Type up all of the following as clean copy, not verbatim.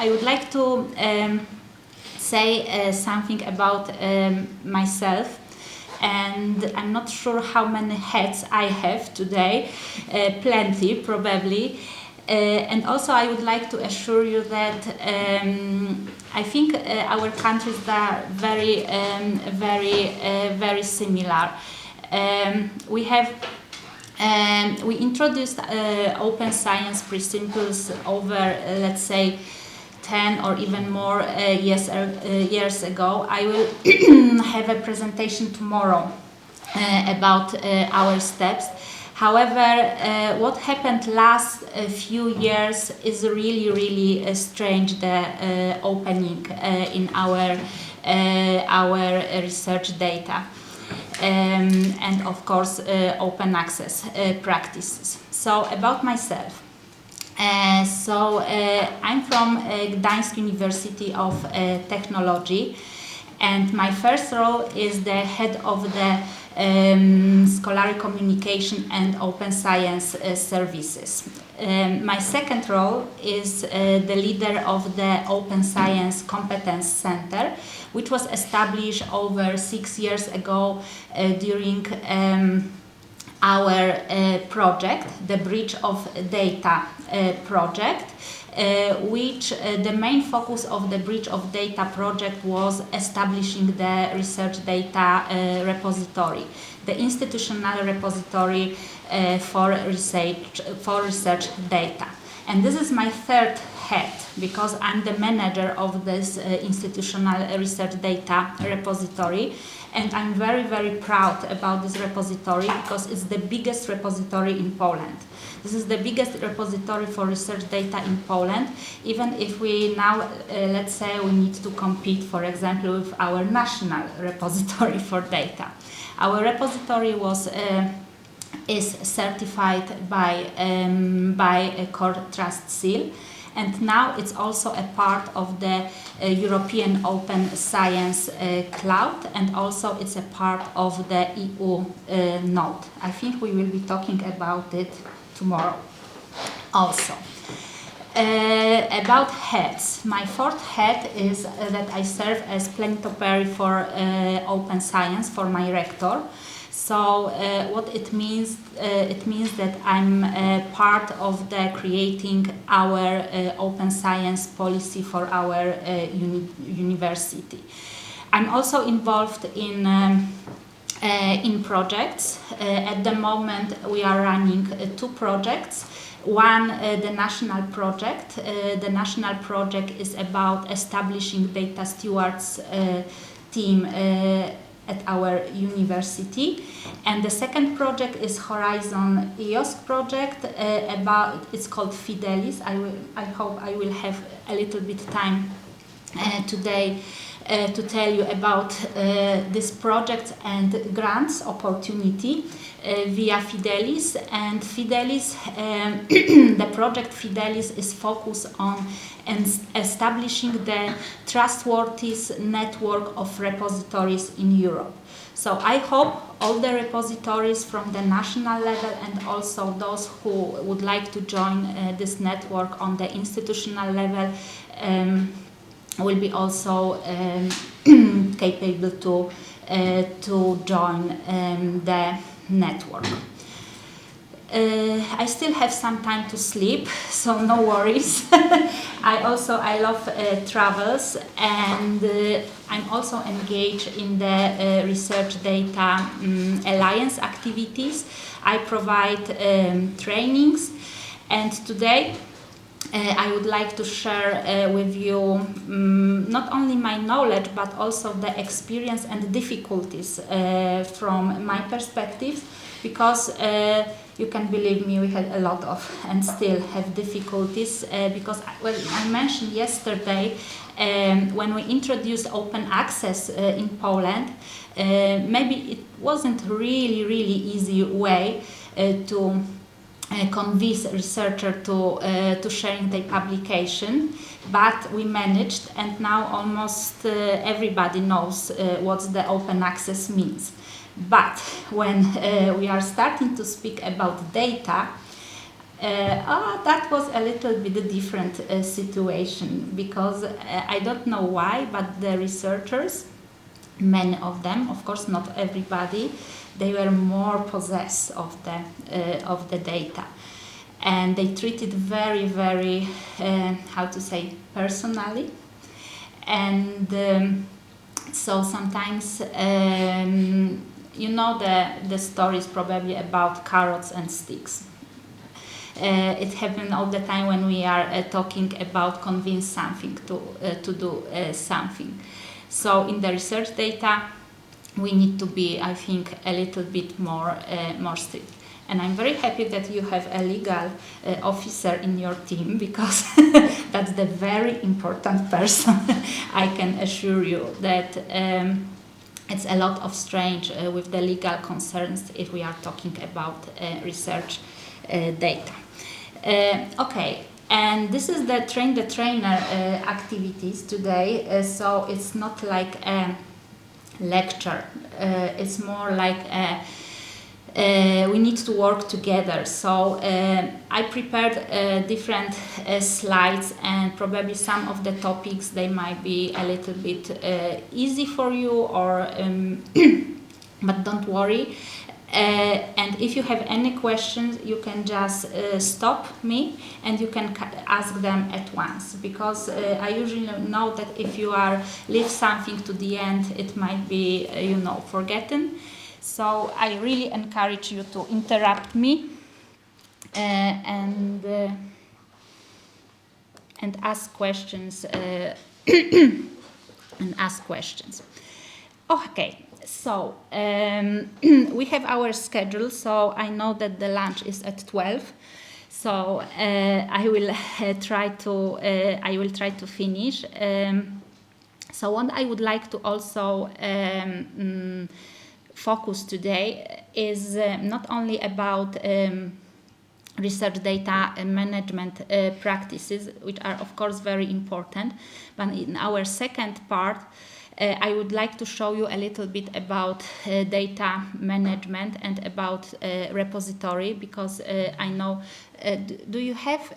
I would like to say something about myself. And I'm not sure how many hats I have today, plenty probably. And also I would like to assure you that I think our countries are very, very similar. We introduced open science principles over, let's say, 10 or even more years ago. I will have a presentation tomorrow about our steps. However, what happened last few years is really strange, the opening in our research data. And of course open access practices. So about myself. I'm from Gdańsk University of Technology, and my first role is the head of the Scholarly Communication and Open Science Services. My second role is the leader of the Open Science Competence Center, which was established over 6 years ago during our project, the Bridge of Data project, which the main focus of the Bridge of Data project was establishing the research data repository, the institutional repository for research data. And this is my third hat, because I'm the manager of this institutional research data repository, and I'm very proud about this repository because it's the biggest repository in Poland. This is the biggest repository for research data in Poland, even if we now, let's say, we need to compete, for example, with our national repository for data. Our repository is certified by a Core Trust Seal, and now it's also a part of the European Open Science Cloud, and also it's a part of the EU node. I think we will be talking about it tomorrow also. About heads, my fourth head is that I serve as Plenipotentiary for Open Science for my Rector. So what it means that I'm part of the creating our open science policy for our university. I'm also involved in projects. At the moment we are running 2 projects. One, the national project. The national project is about establishing data stewards team at our university, and the second project is Horizon EOSC project. It's called Fidelis. I hope I will have a little bit time today to tell you about this project and grants opportunity via Fidelis. And Fidelis, the project Fidelis is focused on establishing the trustworthy network of repositories in Europe. So I hope all the repositories from the national level and also those who would like to join this network on the institutional level will be also capable to join the network. I still have some time to sleep, so no worries. I love travels, and I'm also engaged in the research data alliance activities. I provide trainings, and today I would like to share with you not only my knowledge but also the experience and difficulties from my perspectives, because you can believe me, we had a lot of and still have difficulties because I mentioned yesterday when we introduced open access in Poland, maybe it wasn't really easy way to convince researcher to sharing their publication, but we managed, and now almost everybody knows what the open access means. But when we are starting to speak about data, That was a little bit a different situation because I don't know why, but the researchers, many of them, of course not everybody, they were more possessed of the data, and they treated very, very, how to say, personally, and so sometimes. You know the stories probably about carrots and sticks. It happens all the time when we are talking about convince something to do something. So in the research data, we need to be, I think, a little bit more strict. And I'm very happy that you have a legal officer in your team, because that's the very important person. I can assure you that. It's a lot of strange with the legal concerns if we are talking about research data. Okay, and this is the train the trainer activities today. So it's not like a lecture. It's more like we need to work together. So I prepared different slides, and probably some of the topics, they might be a little bit easy for you, or but don't worry. And if you have any questions, you can just stop me and you can ask them at once, because I usually know that if you leave something to the end, it might be forgotten. So I really encourage you to interrupt me and ask questions Okay, so we have our schedule. So I know that the lunch is at 12. So I will try to finish. So what I would like to also focus today is not only about research data management practices, which are of course very important, but in our second part I would like to show you a little bit about data management and about repository, because I know, do you have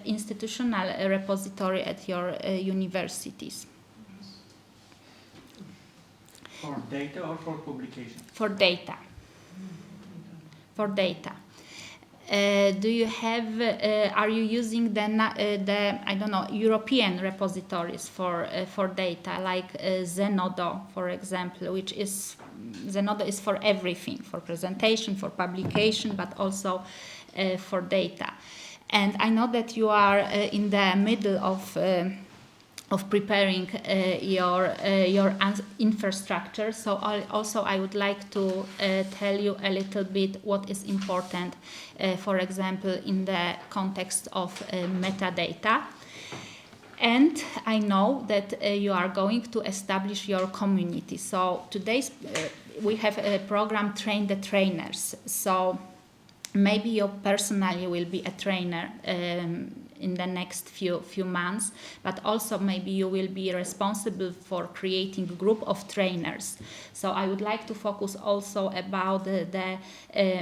institutional repository at your universities? For data or for publication? For data. For data. Do you have? Are you using the I don't know, European repositories for data, like Zenodo, for example, which is Zenodo is for everything, for presentation, for publication, but also for data. And I know that you are in the middle of preparing your infrastructure. So I would like to tell you a little bit what is important, for example, in the context of metadata. And I know that you are going to establish your community. So today we have a program, Train the Trainers. So maybe you personally will be a trainer in the next few months, but also maybe you will be responsible for creating a group of trainers. So I would like to focus also about the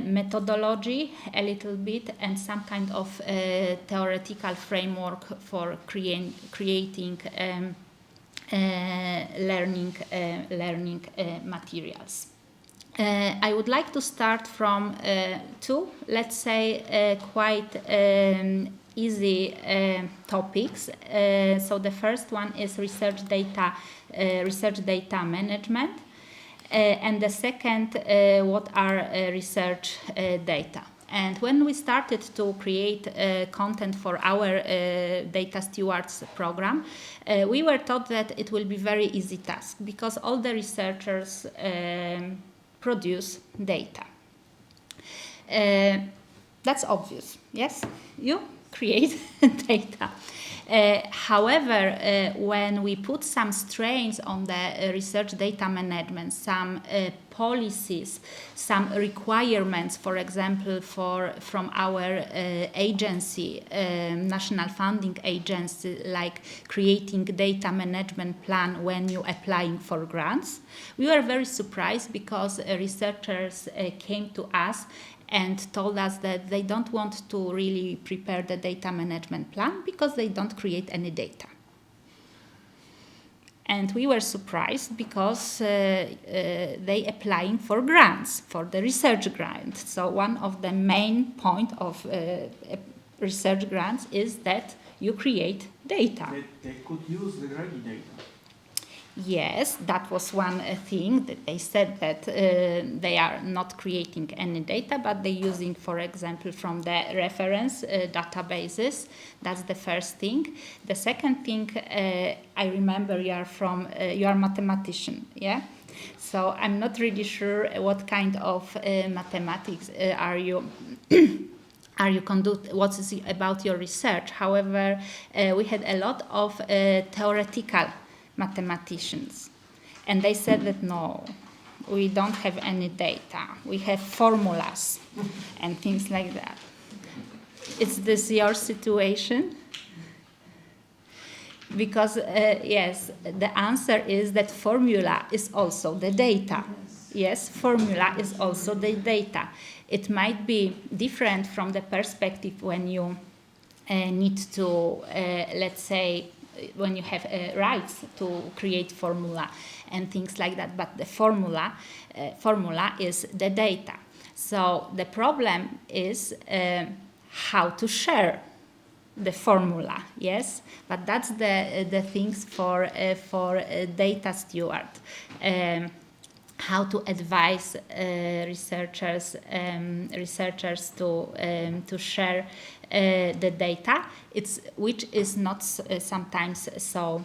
methodology a little bit, and some kind of theoretical framework for creating learning materials. I would like to start from two, let's say, quite easy topics. So the first one is research data management, and the second, what are research data. And when we started to create content for our Data Stewards program, we were taught that it will be very easy task, because all the researchers produce data. That's obvious, yes? You create data. However, when we put some strains on the research data management, some policies, some requirements, for example, from our agency, national funding agency, like creating data management plan when you're applying for grants. We were very surprised because researchers came to us and told us that they don't want to really prepare the data management plan because they don't create any data. And we were surprised because they applying for grants, for the research grant. So one of the main point of research grants is that you create data. They could use the ready data. Yes, that was one thing that they said that they are not creating any data, but they're using, for example, from the reference databases. That's the first thing. The second thing, I remember you are mathematician, yeah? So I'm not really sure what kind of mathematics are you conduct, what is about your research. However, we had a lot of theoretical mathematicians, and they said that no, we don't have any data, we have formulas and things like that. Is this your situation? Because yes, the answer is that formula is also the data. Yes, formula is also the data. It might be different from the perspective when you need to, let's say, when you have rights to create formula and things like that, but the formula is the data. So the problem is how to share the formula, yes, but that's the things for data steward. How to advise researchers to share the data, which is not sometimes so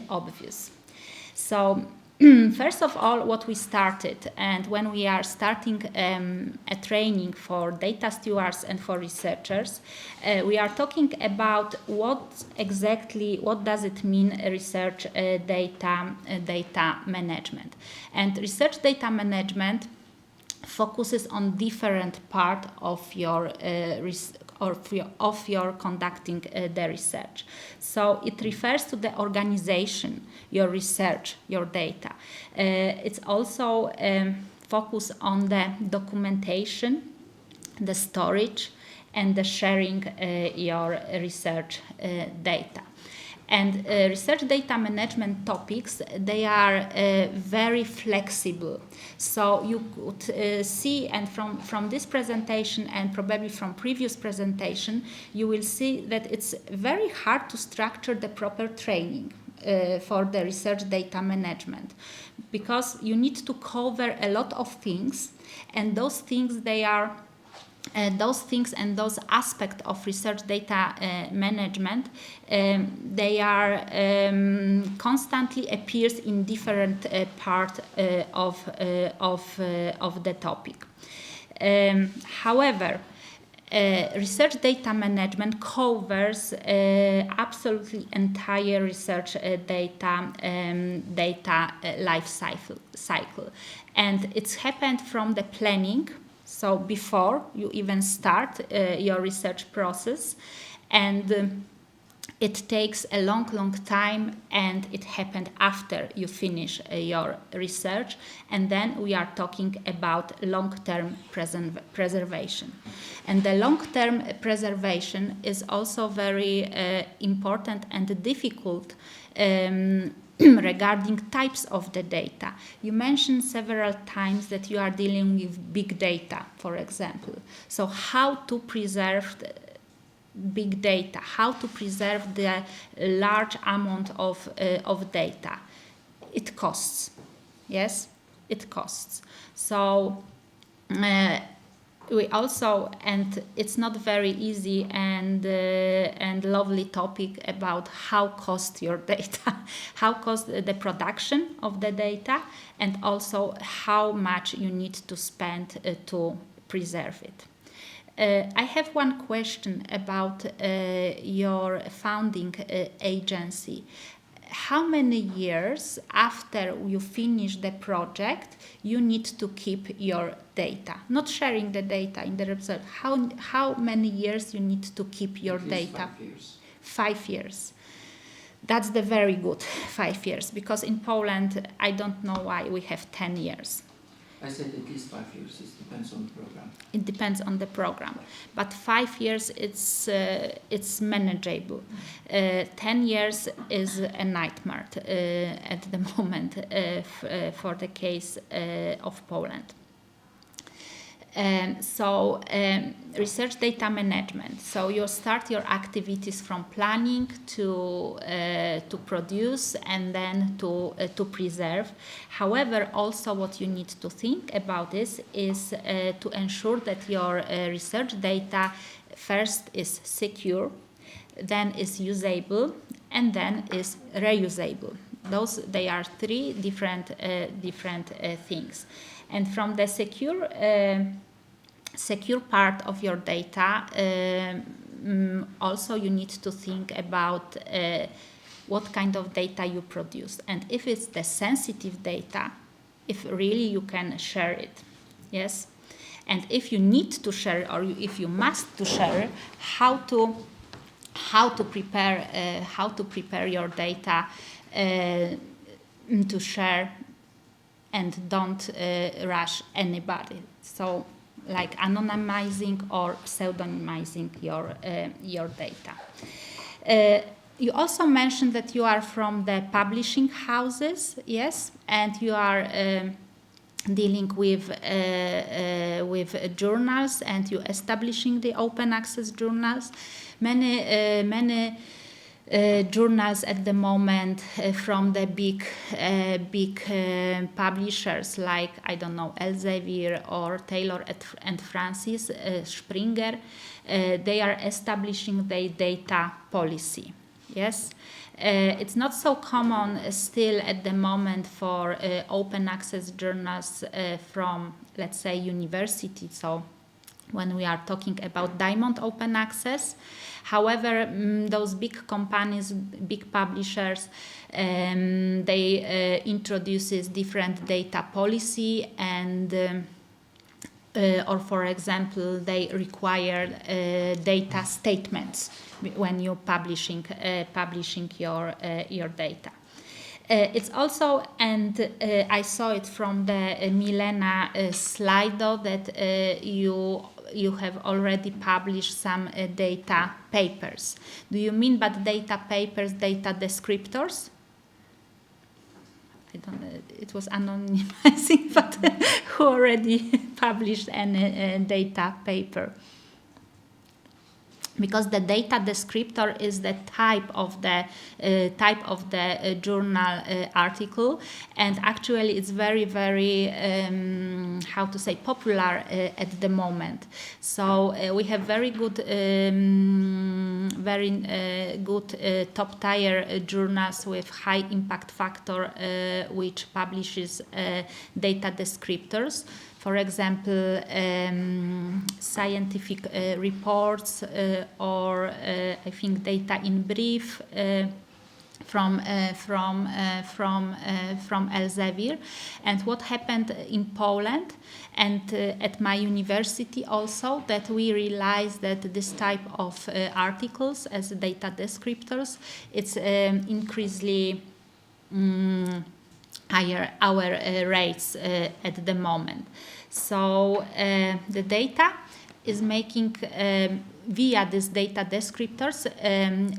obvious. So first of all, what we started, and when we are starting a training for data stewards and for researchers, we are talking about what does it mean research data management. And research data management focuses on different part of your conducting the research. So it refers to the organization, your research, your data. It's also focus on the documentation, the storage, and the sharing your research data. And research data management topics, they are very flexible. So you could see, and from this presentation and probably from previous presentation, you will see that it's very hard to structure the proper training for the research data management, because you need to cover a lot of things, and those things and those aspects of research data management, they are constantly appears in different part of the topic. However, research data management covers absolutely entire research data life cycle, and it's happened from the planning. So before you even start your research process, and it takes a long time, and it happened after you finish your research, and then we are talking about long-term preservation. And the long-term preservation is also very important and difficult regarding types of the data. You mentioned several times that you are dealing with big data, for example. So how to preserve big data, how to preserve the large amount of data? It costs. Yes, it costs. So we also, and it's not very easy and lovely topic about how cost your data, how cost the production of the data, and also how much you need to spend to preserve it. I have one question about your founding agency. how many years after you finish the project you need to keep your data. Not sharing the data in the research. How many years you need to keep your At least data? 5 years. 5 years. That's the very good 5 years, because in Poland I don't know why we have 10 years. I said at least 5 years. It depends on the program. It depends on the program, but 5 years it's manageable. 10 years is a nightmare at the moment for the case of Poland. Research data management. So you start your activities from planning to produce and then to preserve. However, also what you need to think about this is to ensure that your research data first is secure, then is usable, and then is reusable. They are three different things. And from the secure part of your data, also you need to think about what kind of data you produce. And if it's the sensitive data, if really you can share it, yes. And if you need to share, or if you must to share, how to prepare your data to share, and don't rush anybody. So, like anonymizing or pseudonymizing your data. You also mentioned that you are from the publishing houses, yes, and you are dealing with journals, and you establishing the open access journals. Many journals at the moment from the big publishers like, I don't know, Elsevier or Taylor and Francis Springer, they are establishing their data policy. Yes, it's not so common still at the moment for open access journals from, let's say, university. So when we are talking about Diamond Open Access. However, those big companies, big publishers, they introduces different data policy, and or for example, they require data statements when you're publishing your data. It's also, and I saw it from the Milena Slido, that you have already published some data papers. Do you mean by data papers, data descriptors? I don't know, it was anonymizing, but who already published any data paper? Because the data descriptor is the type of the journal article, and actually it's very how to say, popular at the moment. So we have very good top tier journals with high impact factor which publishes data descriptors. For example, scientific reports or I think data in brief from Elsevier. And what happened in Poland and at my university also, that we realized that this type of articles as data descriptors, it's increasingly higher our rates at the moment. So the data is making via these data descriptors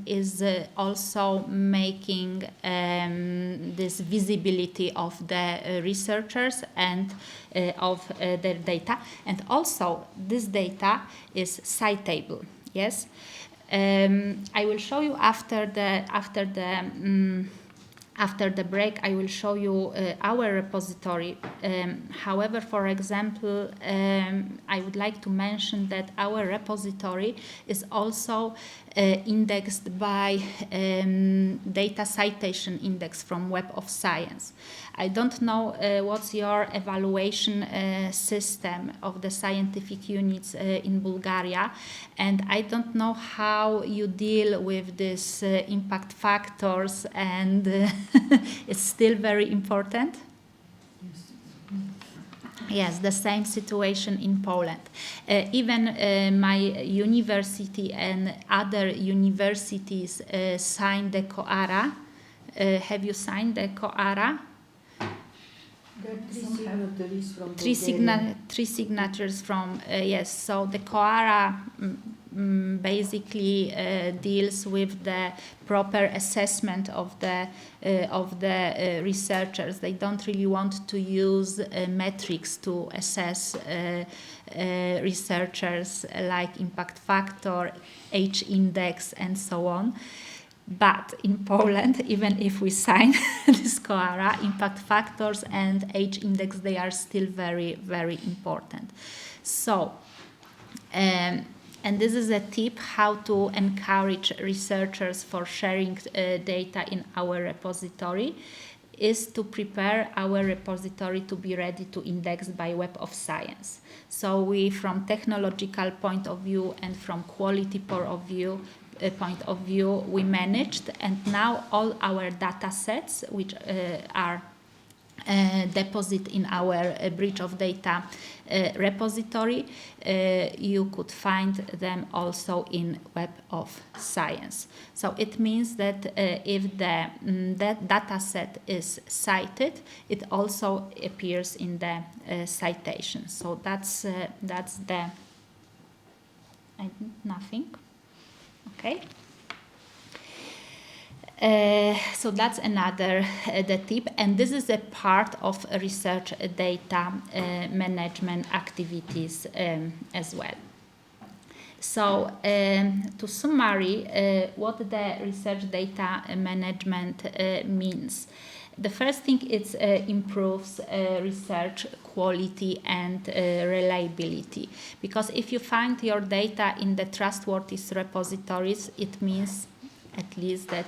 is also making this visibility of the researchers and of their data, and also this data is citable. Yes, I will show you after the After the break, I will show you our repository. However, for example, I would like to mention that our repository is also indexed by data citation index from Web of Science. I don't know what's your evaluation system of the scientific units in Bulgaria, and I don't know how you deal with these impact factors, and it's still very important. Yes, the same situation in Poland. Even my university and other universities signed the COARA. Have you signed the COARA? Three signatures from yes. So the COARA basically deals with the proper assessment of the researchers. They don't really want to use metrics to assess researchers like impact factor, H-index, and so on. But in Poland, even if we sign this COARA, impact factors and H-index, they are still very, very important. So, and this is a tip how to encourage researchers for sharing data in our repository, is to prepare our repository to be ready to index by Web of Science. So we, from technological point of view and from quality point of view, we managed, and now all our data sets, which are deposited in our breach of data repository, you could find them also in Web of Science. So it means that if that data set is cited, it also appears in the citation. So that's the nothing. Okay. So that's another the tip, and this is a part of research data management activities as well. So to summary, what the research data management means. The first thing, it improves research quality and reliability, because if you find your data in the trustworthy repositories, it means at least that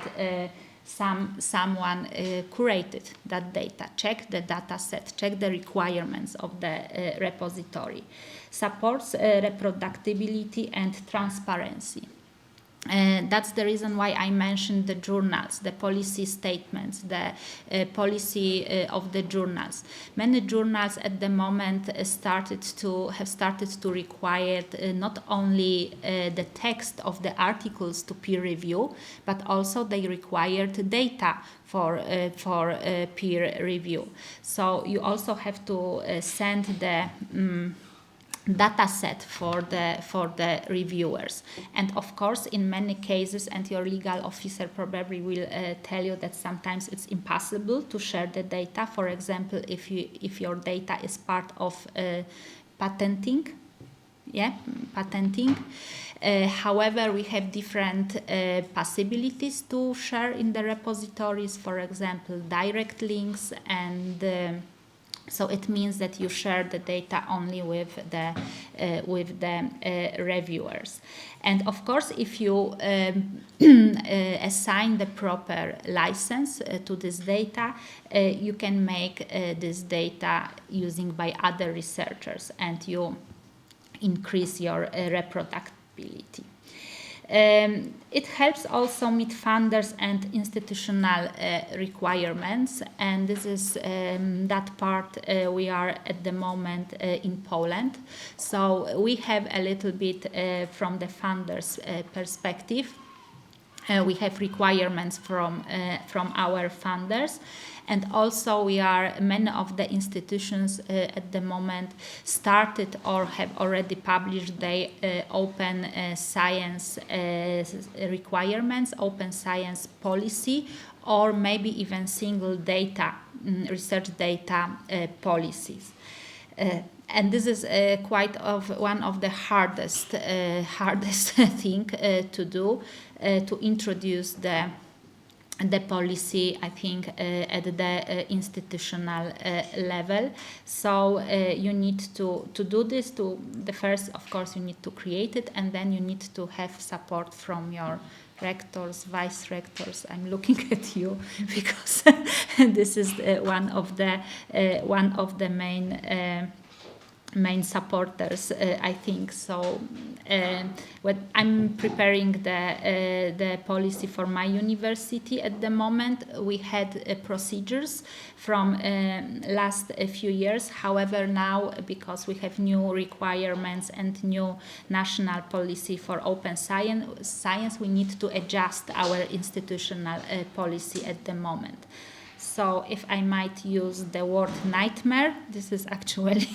someone curated that data, check the data set, check the requirements of the repository, supports reproducibility and transparency. That's the reason why I mentioned the journals, the policy statements, the policy of the journals. Many journals at the moment have started to require not only the text of the articles to peer review, but also they required data for peer review. So you also have to send the data set for the reviewers, and of course in many cases, and your legal officer probably will tell you that sometimes it's impossible to share the data. For example, if your data is part of patenting. However, we have different possibilities to share in the repositories, for example direct links, and so it means that you share the data only with the reviewers. And of course, if you assign the proper license to this data, you can make this data using by other researchers, and you increase your reproducibility. It helps also meet funders and institutional requirements, and this is that part we are at the moment in Poland. So we have a little bit from the funders' perspective. We have requirements from our funders, and also many of the institutions at the moment started or have already published their open science requirements, open science policy, or maybe even single data, research data policies. And this is quite one of the hardest thing to do, to introduce the the policy, I think, at the institutional level. So you need to do this. The first, of course, you need to create it, and then you need to have support from your rectors, vice rectors. I'm looking at you because this is one of the main supporters, I think. So when I'm preparing the policy for my university at the moment, we had procedures from last few years. However, now, because we have new requirements and new national policy for open science, we need to adjust our institutional policy at the moment. So if I might use the word nightmare, this is actually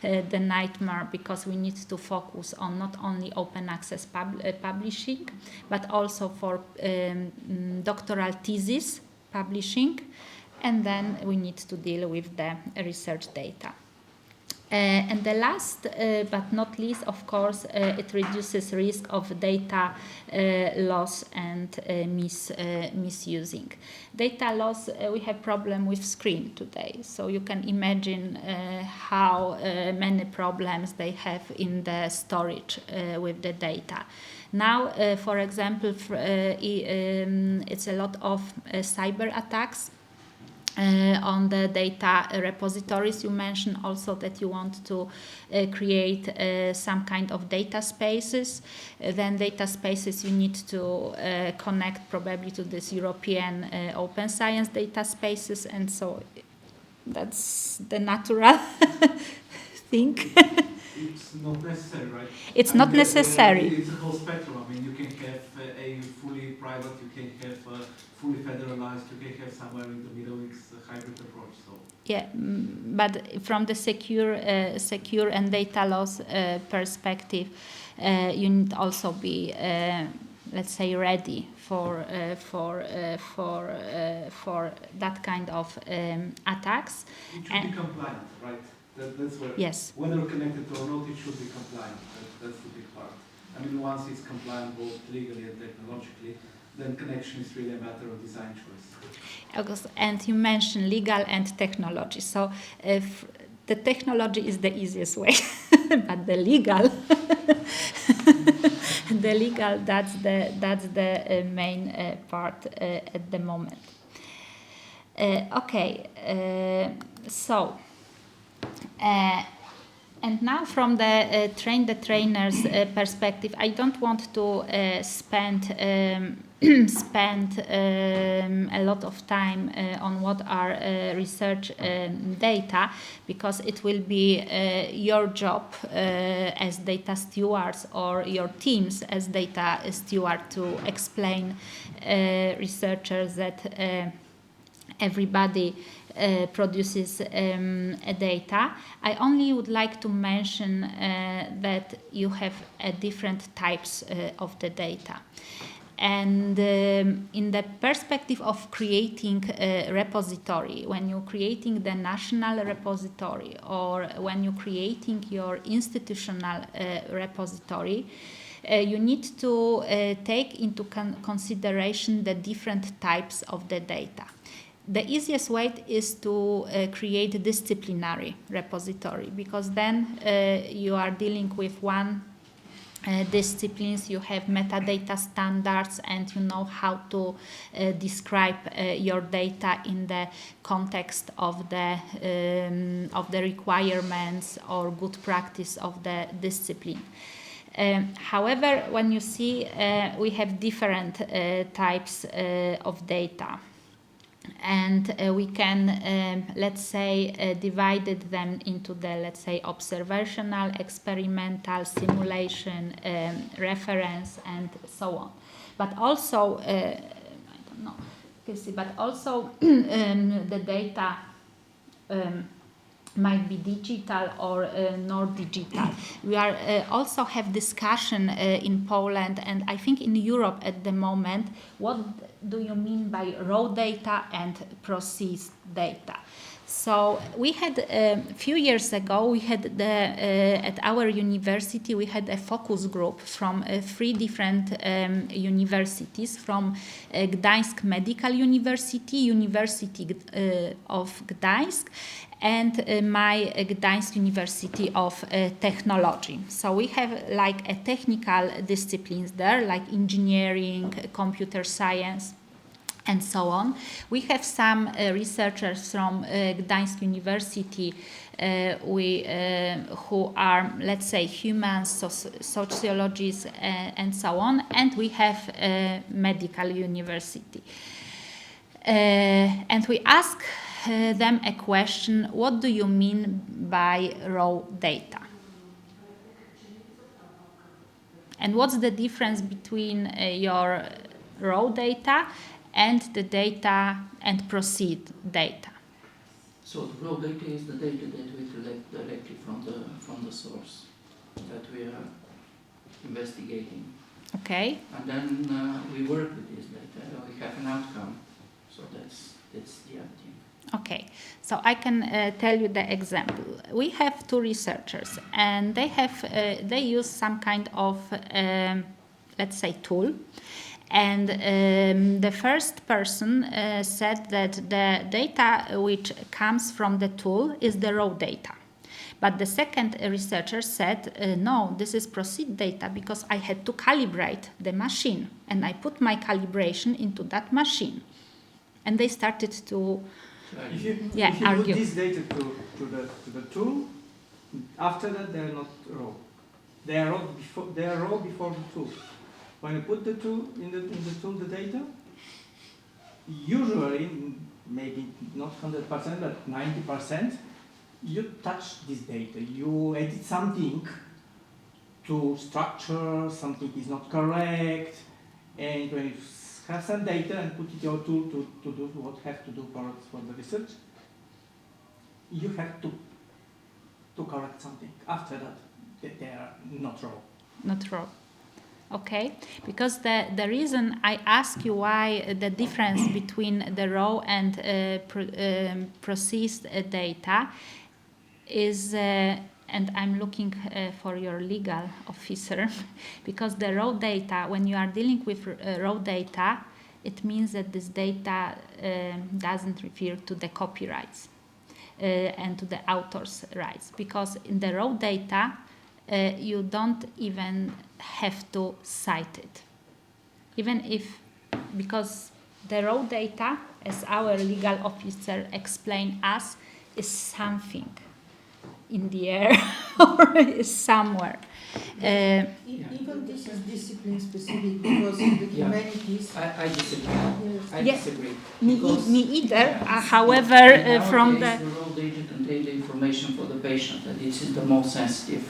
the nightmare, because we need to focus on not only open access publishing, but also for doctoral thesis publishing, and then we need to deal with the research data. And the last but not least, of course, it reduces risk of data loss and misusing. Data loss, we have problem with screen today, so you can imagine how many problems they have in the storage with the data. Now, for example, it's a lot of cyber attacks on the data repositories. You mentioned also that you want to create some kind of data spaces. Then data spaces you need to connect probably to this European open science data spaces, and so that's the natural thing. It's not necessary, right? It's not necessary. It's a whole spectrum. I mean, you can have a fully private, you can have fully federalized, you can have somewhere in the middle. It's a hybrid approach. So Yeah, but from the secure and data loss perspective, you need also be, let's say, ready for that kind of attacks. it should be compliant, right? That's where, yes. Whether connected or not, it should be compliant. That's the big part. I mean, once it's compliant both legally and technologically, then connection is really a matter of design choice. And you mentioned legal and technology. So if the technology is the easiest way, but the legal, that's the main part at the moment. And now from the train the trainers perspective, I don't want to spend a lot of time on what are research data, because it will be your job as data stewards or your teams as data steward to explain researchers that everybody produces data. I only would like to mention that you have different types of the data. And in the perspective of creating a repository, when you're creating the national repository or when you're creating your institutional repository, you need to take into consideration the different types of the data. The easiest way is to create a disciplinary repository, because then you are dealing with one disciplines, you have metadata standards, and you know how to describe your data in the context of the requirements or good practice of the discipline. However, when you see we have different types of data. And we can, let's say, divided them into the, let's say, observational, experimental, simulation, reference, and so on. But also, I don't know, you see, but also the data might be digital or not digital. We are also have discussion in Poland and I think in Europe at the moment, what do you mean by raw data and processed data? So we had a few years ago. We had at our university we had a focus group from 3 different universities, from Gdańsk Medical University, University of Gdańsk, and my Gdańsk University of Technology. So we have like a technical disciplines there, like engineering, computer science, and so on. We have some researchers from Gdańsk University who are, let's say, humans, sociologists, and so on. And we have a medical university. And we ask them a question: what do you mean by raw data? And what's the difference between your raw data and the data and proceed data? So the raw data is the data that we collect directly from the source that we are investigating. Okay. And then we work with this data. We have an outcome. So that's the idea. Okay, so I can tell you the example. We have 2 researchers, and they use some kind of let's say tool. And the first person said that the data which comes from the tool is the raw data. But the second researcher said, no, this is proceed data, because I had to calibrate the machine, and I put my calibration into that machine. And they started to if you argue. put this data to the tool, after that they are not raw. They are raw before the tool. When you put the tool in the tool, the data, usually, maybe not 100%, but 90%, you touch this data. You edit something to structure, something is not correct, and when you have some data and put it in your tool to do what you have to do for the research, you have to correct something. After that, they are not raw. Not raw. Okay, because the reason I ask you why the difference between the raw and processed data is, and I'm looking for your legal officer, because the raw data, when you are dealing with raw data, it means that this data doesn't refer to the copyrights and to the author's rights, because in the raw data you don't even have to cite it, even if, because the raw data, as our legal officer explained us, is something in the air or is somewhere. Even this is discipline specific, because in the humanities. I disagree. I Yeah. disagree. Me either. However, from the raw data contain the information for the patient, and this is the most sensitive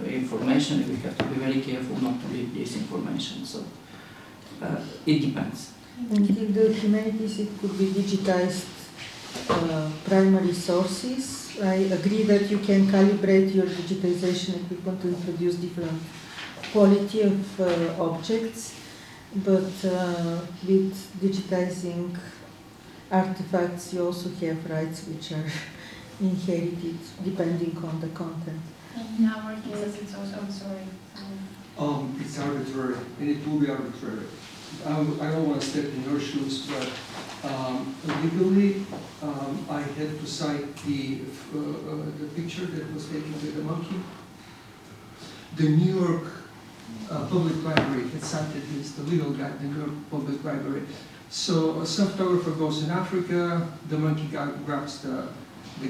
information. We have to be very careful not to leak this information. So it depends. And in the humanities, it could be digitized primary sources. I agree that you can calibrate your digitization equipment to introduce different quality of objects, but with digitizing artifacts, you also have rights which are inherited depending on the content. In our case, it's also, I'm sorry. It's arbitrary, and it will be arbitrary. I don't want to step in your shoes, but legally, I had to cite the picture that was taken with the monkey. The New York Public Library had cited this, the legal guide, the New York Public Library. So a photographer goes in Africa, the monkey guy grabs the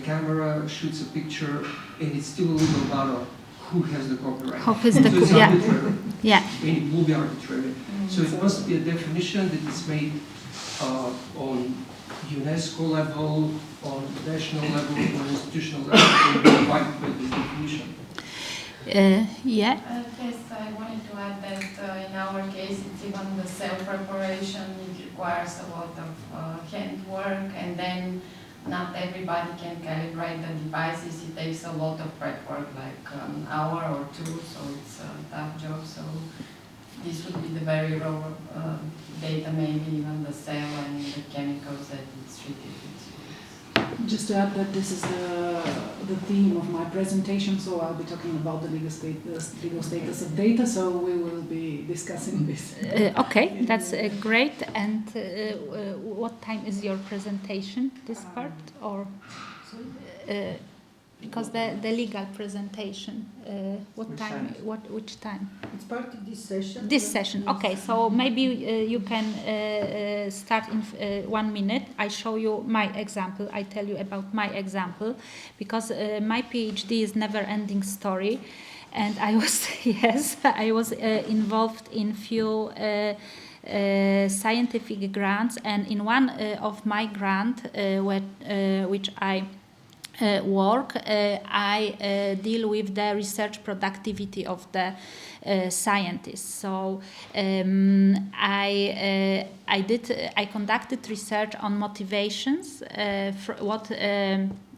camera, shoots a picture, and it's still a legal battle. Who has the copyright? Who has the so it's arbitrary. Yeah. And it will be arbitrary. So it must be a definition that is made on UNESCO level, on national level, on institutional level, to provide this definition. Yeah. Yes, I wanted to add that in our case, it's even the self-preparation. It requires a lot of handwork, and then not everybody can calibrate the devices. It takes a lot of prep work, like an hour or 2, so it's a tough job. So this would be the very raw data, maybe even the cell and the chemicals that it's treated with. Just to add that this is the theme of my presentation, so I'll be talking about the legal status of data, so we will be discussing this. Okay, that's great. And what time is your presentation, this part? Or because the legal presentation, what Which time? time? Which time? It's part of this session. This session. Okay, so maybe you can start in 1 minute. I show you my example. I tell you about my example, because my PhD is never-ending story, and I was I was involved in few scientific grants, and in one of my grant, which I work, I deal with the research productivity of the scientists. So I conducted research on motivations.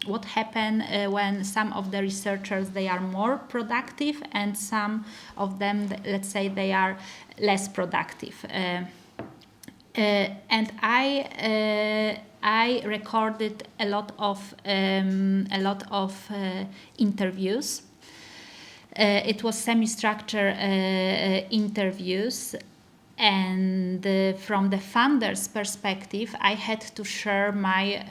What happened when some of the researchers, they are more productive, and some of them, let's say, they are less productive. And I recorded a lot of interviews. It was semi-structured interviews, and from the funder's perspective, I had to share my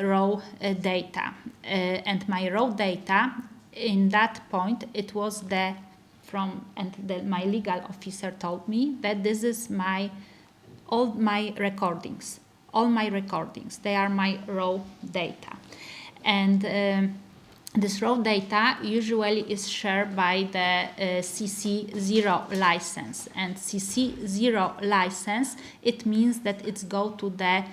raw data. And my raw data, in that point, it was my legal officer told me that this is all my recordings. They are my raw data. And this raw data usually is shared by the CC0 license. And CC0 license, it means that it's go to the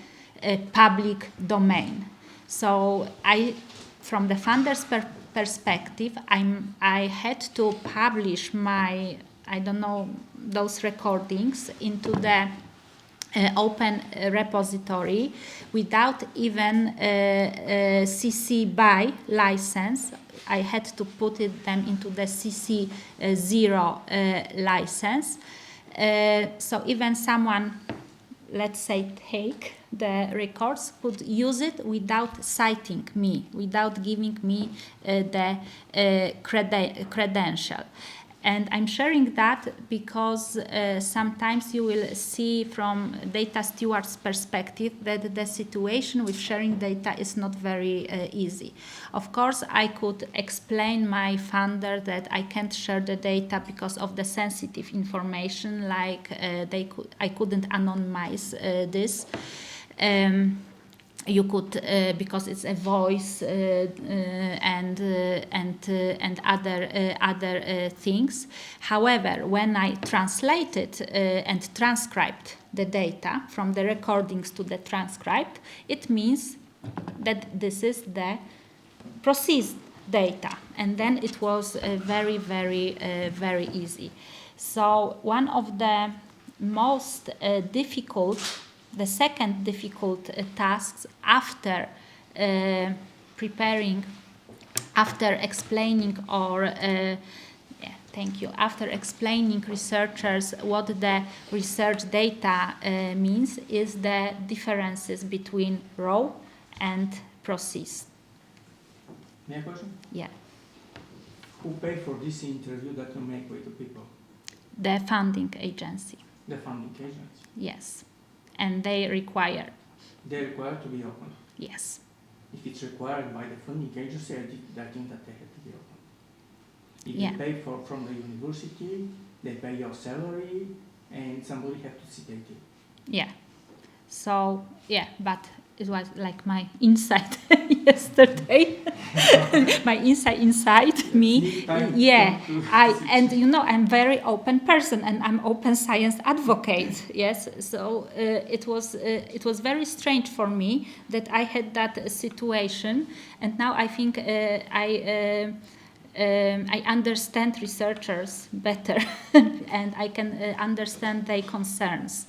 public domain. So from the funder's perspective, I had to publish those recordings into the open repository without even CC BY license. I had to put them into the CC0 license. So even someone, let's say, take the records, could use it without citing me, without giving me the credential. And I'm sharing that because sometimes you will see from data steward's perspective that the situation with sharing data is not very easy. Of course, I could explain my funder that I can't share the data because of the sensitive information, like I couldn't anonymize this. You could because it's a voice and other things. However, when I translated and transcribed the data from the recordings to the transcript, it means that this is the processed data, and then it was very, very, very easy. So one of the most the second difficult tasks after explaining after explaining researchers what the research data means is the differences between raw and processed. May I question? Yeah. Who paid for this interview that you make with the people? The funding agency. The funding agency? Yes. And they require. They require to be open? Yes. If it's required by the funding agency, I think that they have to be open. If Yeah. you pay from the university, they pay your salary, and somebody have to sit it. Yeah. So, yeah, but it was like my insight yesterday. My inside me. Yeah. I'm very open person, and I'm open science advocate. Yes. So it was very strange for me that I had that situation, and now I think I understand researchers better, and I can understand their concerns,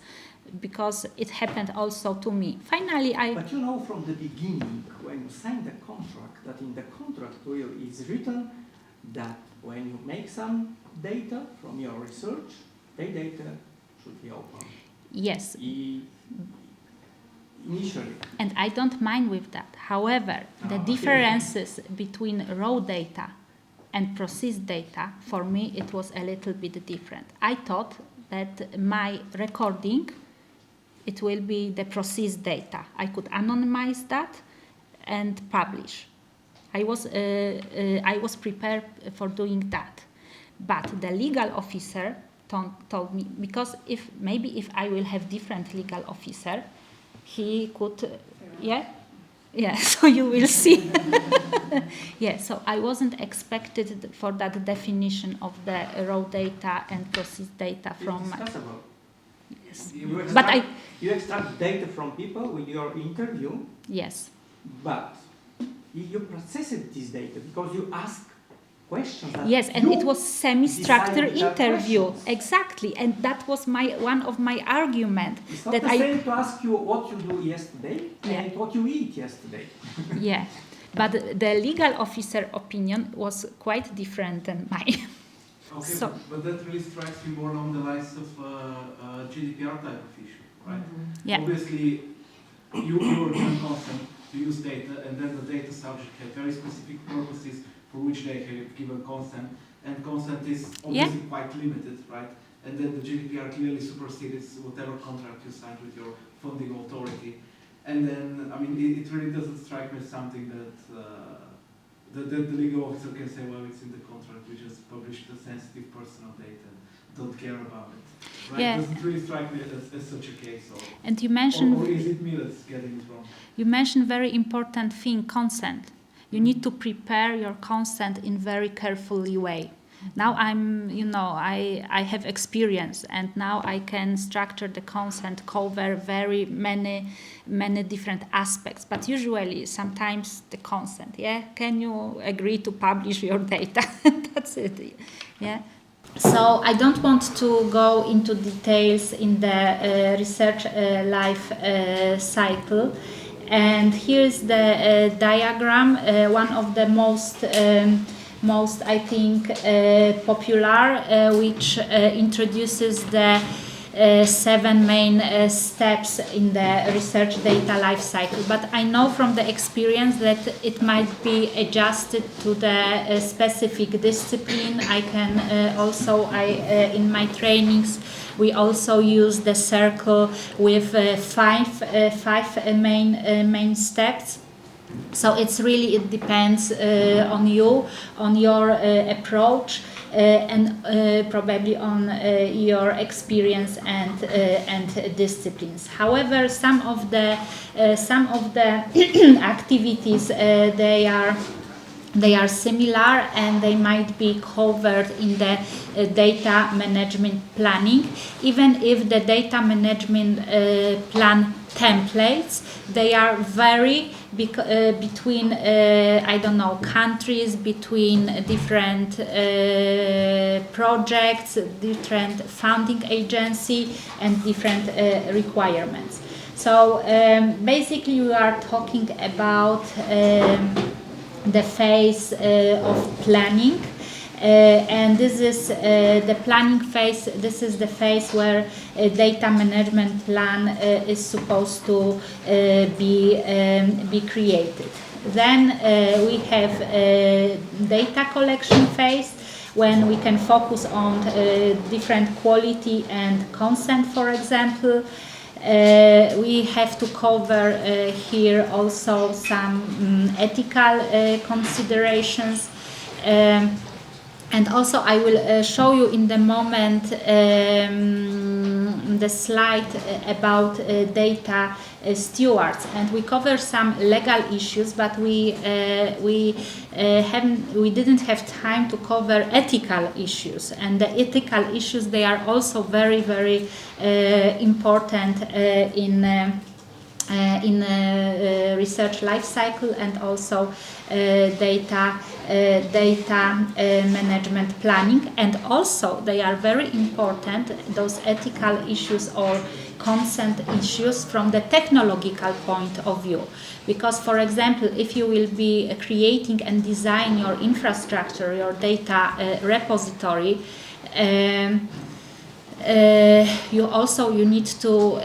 because it happened also to me. Finally, But you know from the beginning, when you sign the contract, that in the contract is written that when you make some data from your research, the data should be open. Yes. initially. And I don't mind with that. However, the okay. differences between raw data and processed data, for me, it was a little bit different. I thought that my recording, it will be the processed data. I could anonymize that and publish. I was prepared for doing that. But the legal officer told me, because if I will have different legal officer, he could, so you will see. So I wasn't expected for that definition of the raw data and processed data from. It's discussable. Yes. You extract data from people with your interview. Yes. But you process this data because you ask questions. Yes, and it was semi-structured interview. Questions. Exactly, and that was one of my arguments. It's not the same to ask you what you do yesterday and what you eat yesterday. Yeah, but the legal officer opinion was quite different than mine. Okay, So, but that really strikes me more along the lines of GDPR type of issue, right? Yeah. Obviously, you were given consent to use data, and then the data subject had very specific purposes for which they have given consent, and consent is obviously quite limited, right? And then the GDPR clearly supersedes whatever contract you signed with your funding authority. And then, I mean, it really doesn't strike me as something that the legal officer can say, well, it's in the contract, we just published the sensitive personal data, don't care about it. Right? Yeah. It doesn't really strike me as such a case. And you mentioned, or is it me that's getting it wrong? you mentioned very important thing, consent. You need to prepare your consent in very carefully way. Now I have experience, and now I can structure the consent, cover very many different aspects. But usually, sometimes the consent, can you agree to publish your data? That's it, So I don't want to go into details in the research life cycle. And here's the diagram, one of the most I think popular, which introduces the 7 main steps in the research data life cycle. But I know from the experience that it might be adjusted to the specific discipline. I can in my trainings, we also use the circle with five main steps. So it depends on you, on your approach, and probably on your experience and disciplines. However, some of the activities they are similar, and they might be covered in the data management planning, even if the data management plan templates, they are vary between countries, between different projects, different funding agency, and different requirements. So basically we are talking about the phase of planning, and this is the planning phase. This is the phase where a data management plan is supposed to be created. Then we have a data collection phase, when we can focus on different quality and consent, for example. We have to cover here also some ethical considerations. And also I will show you in the moment the slide about data stewards, and we cover some legal issues, but we didn't have time to cover ethical issues, and the ethical issues, they are also very important in research life cycle, and also data management planning. And also they are very important, those ethical issues or consent issues, from the technological point of view. Because, for example, if you will be creating and design your infrastructure, your data repository, you need to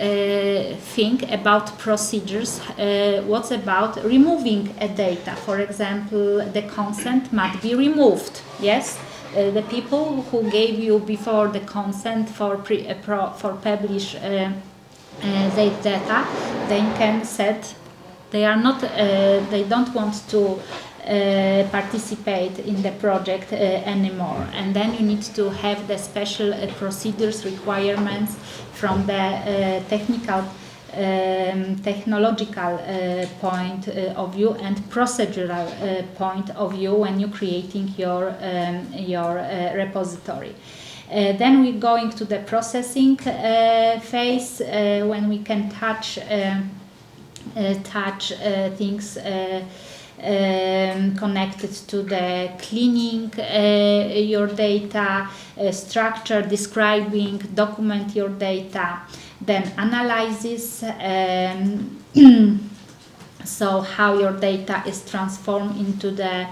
think about procedures. What's about removing a data? For example, the consent might be removed. Yes, the people who gave you before the consent for publish their data, they can set they are not they don't want to participate in the project anymore, and then you need to have the special procedures requirements from the technological point of view and procedural point of view when you're creating your repository. Then we're going to the processing phase when we can touch things connected to the cleaning your data, structure, describing, document your data, then analysis, so how your data is transformed into the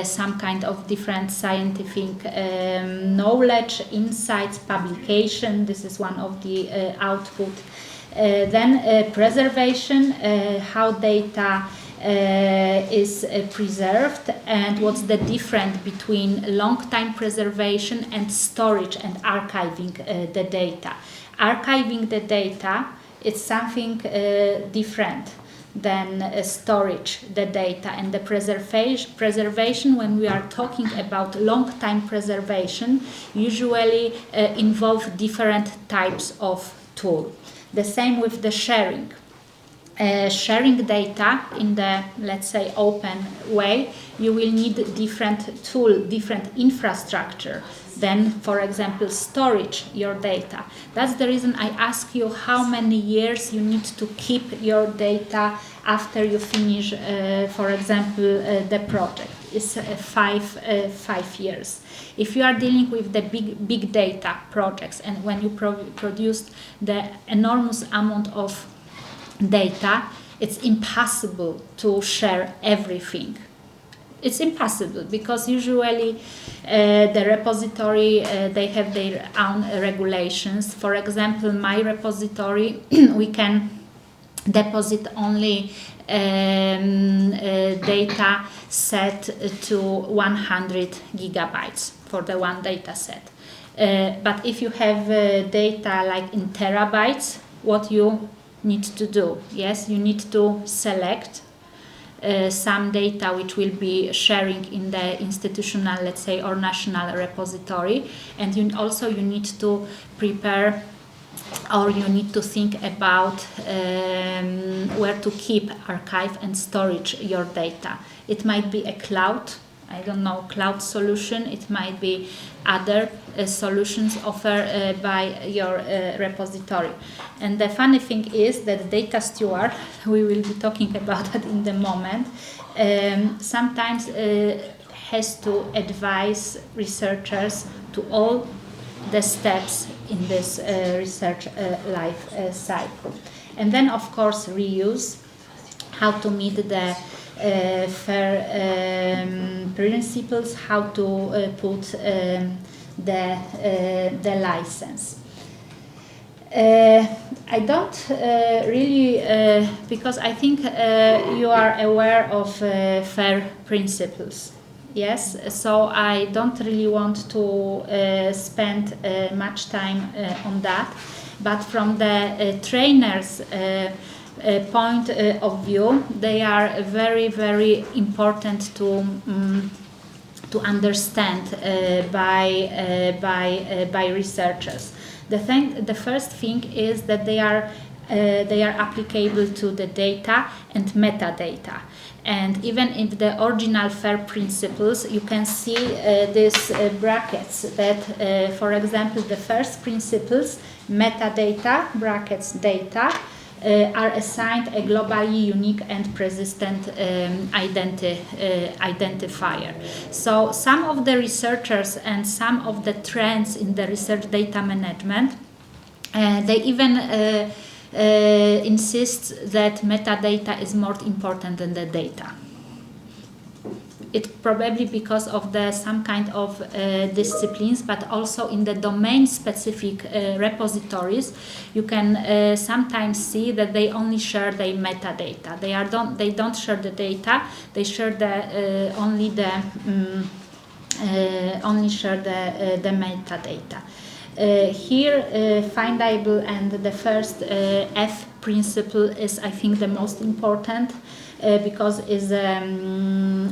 some kind of different scientific knowledge, insights, publication. This is one of the output. Then preservation, how data is preserved, and what's the difference between long-time preservation and storage and archiving the data. Archiving the data is something different than storage the data, and the preservation when we are talking about long-time preservation usually involve different types of tool. The same with the sharing. Sharing data in the, let's say, open way, you will need different tool, different infrastructure than, for example, storage your data. That's the reason I ask you how many years you need to keep your data after you finish, for example, the project. It's 5 years. If you are dealing with the big data projects, and when you produce the enormous amount of data, it's impossible to share everything. It's impossible because usually the repository they have their own regulations. For example, my repository we can deposit only data set to 100 gigabytes for the one data set. But if you have data like in terabytes, what you need to do? Yes, you need to select some data which will be sharing in the institutional, let's say, or national repository, and you need to prepare, or you need to think about where to keep, archive and storage your data. It might be a cloud, I don't know, cloud solution. It might be other solutions offered by your repository. And the funny thing is that data steward, we will be talking about that in the moment, sometimes has to advise researchers to all the steps in this research life cycle. And then, of course, reuse, how to meet the fair principles, how to put the license. I don't really, because I think you are aware of fair principles. Yes, so I don't really want to spend much time on that, but from the trainers' point of view, they are very, very important to understand by researchers. The first thing is that they are applicable to the data and metadata. And even in the original FAIR principles, you can see these brackets that, for example, the first principles, metadata, brackets data, are assigned a globally unique and persistent identifier. So some of the researchers and some of the trends in the research data management, they even insist that metadata is more important than the data. It probably because of some kind of disciplines, but also in the domain-specific repositories, you can sometimes see that they only share the metadata. They don't share the data. They share only the metadata. Here, findable and the first F principle is, I think, the most important because is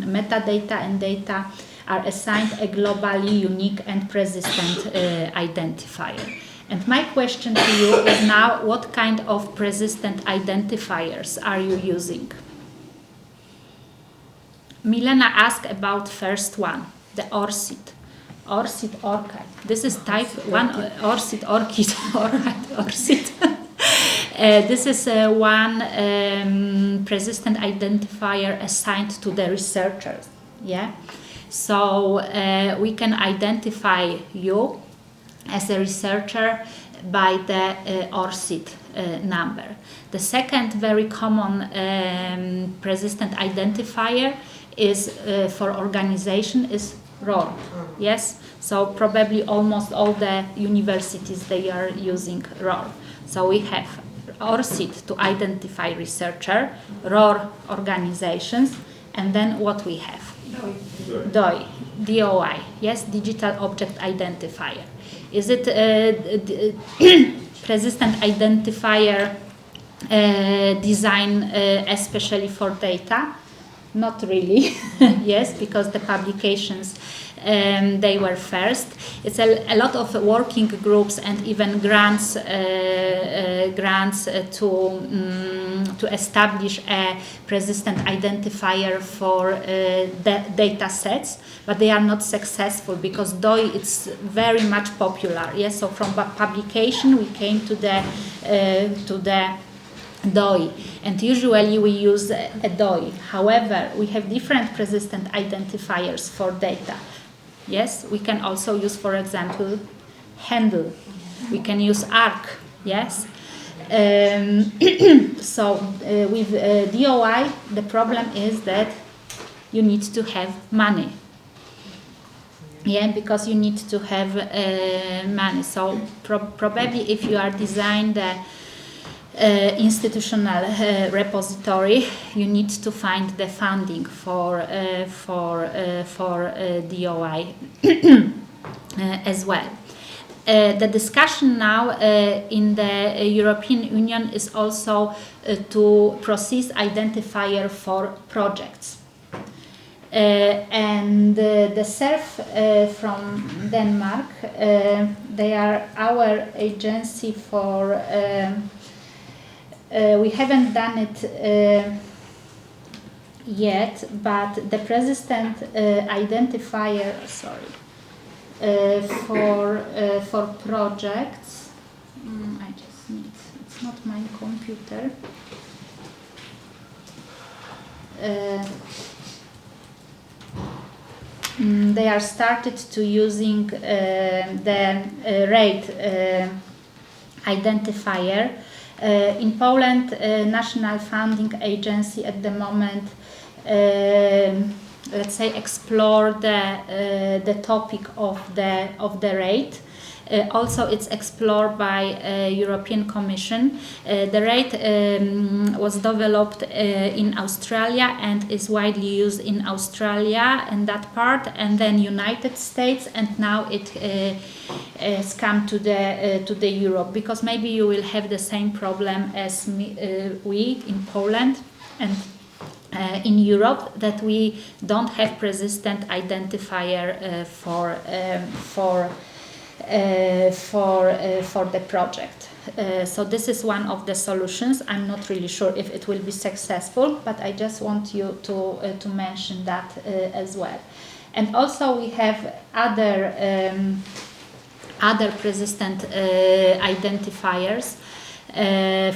metadata and data are assigned a globally unique and persistent identifier. And my question to you is now, what kind of persistent identifiers are you using? Milena asked about first one, the ORCID. ORCID, ORCID. This is type 1, ORCID, ORCID, ORCID. This is one persistent identifier assigned to the researchers. Yeah, so we can identify you as a researcher by the ORCID number. The second very common persistent identifier is for organization is ROR. Yes, so probably almost all the universities they are using ROR. So we have ORCID to identify researcher, ROR organizations, and then what we have? DOI, DOI, yes, Digital Object Identifier. Is it persistent identifier design especially for data? Not really, yes, because the publications they were first. It's a lot of working groups and even grants to establish a persistent identifier for data sets, but they are not successful because DOI is very much popular. Yes, so from publication we came to the DOI, and usually we use a DOI. However, we have different persistent identifiers for data. Yes, we can also use, for example, handle. We can use ARC. Yes. So with DOI, the problem is that you need to have money. Yeah, because you need to have money. So probably if you are designing the institutional repository, you need to find the funding for DOI as well. The discussion now in the European Union is also to process identifier for projects. And the SERF from Denmark, they are our agency for we haven't done it yet, but the persistent identifier, for projects. I just need. It's not my computer. They are started to using the rate identifier. In Poland, National Funding Agency at the moment, let's say, explore the topic of the rate. Also, it's explored by European Commission. The rate was developed in Australia and is widely used in Australia and that part, and then United States, and now it has come to the Europe, because maybe you will have the same problem as we in Poland and in Europe, that we don't have persistent identifier for the project. So this is one of the solutions. I'm not really sure if it will be successful, but I just want you to mention that as well. And also we have other persistent identifiers.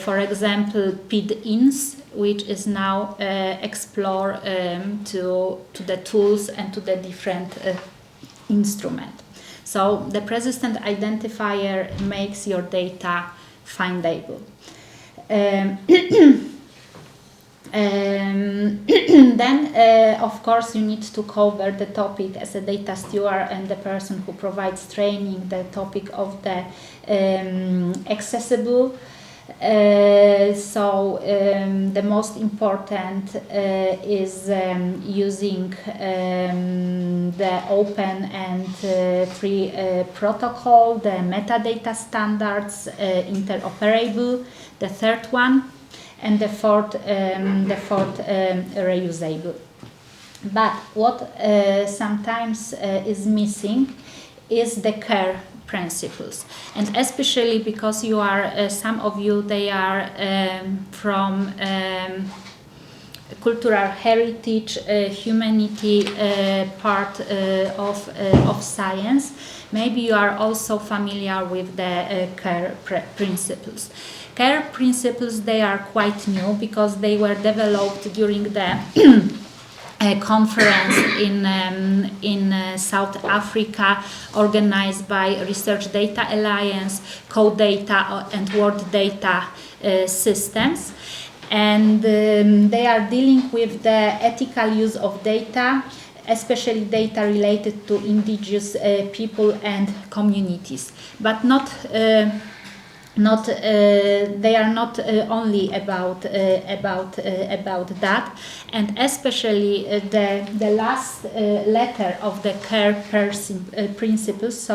For example, PID-INS, which is now explored to the tools and to the different instruments. So the persistent identifier makes your data findable. Then, of course, you need to cover the topic as a data steward and the person who provides training, the topic of the accessible. The most important is using the open and free protocol, the metadata standards, interoperable, the third one, and the fourth reusable. But what sometimes is missing is the care principles, and especially because you are some of you, they are from cultural heritage, humanity part of science. Maybe you are also familiar with the care principles. Care principles, they are quite new because they were developed during the a conference in South Africa, organized by Research Data Alliance, CoData and World Data Systems, and they are dealing with the ethical use of data, especially data related to indigenous people and communities, but they are not only about that, and especially the last letter of the care principles,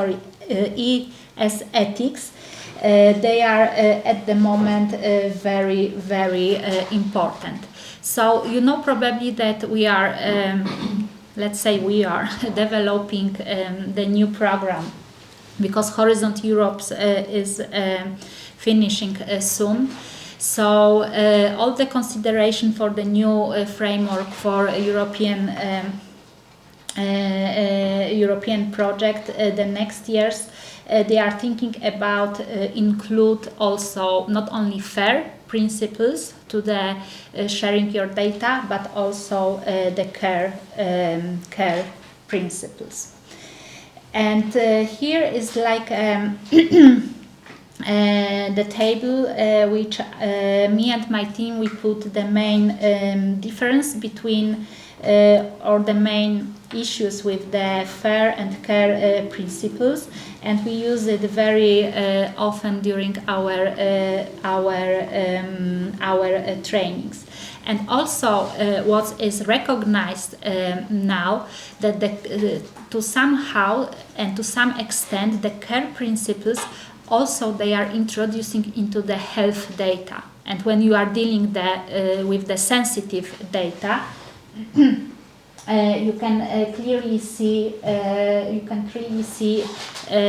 E as ethics, they are at the moment very important. So you know probably that we are let's say we are developing the new program, because Horizon Europe is finishing soon. So all the consideration for the new framework for European project the next years, they are thinking about include also not only FAIR principles to the sharing your data, but also the care principles. And here is like the table which me and my team, we put the main difference between or the main issues with the FAIR and care principles, and we use it very often during our trainings. And also what is recognized now, that to somehow and to some extent the care principles also they are introducing into the health data. And when you are dealing with the sensitive data, you can clearly see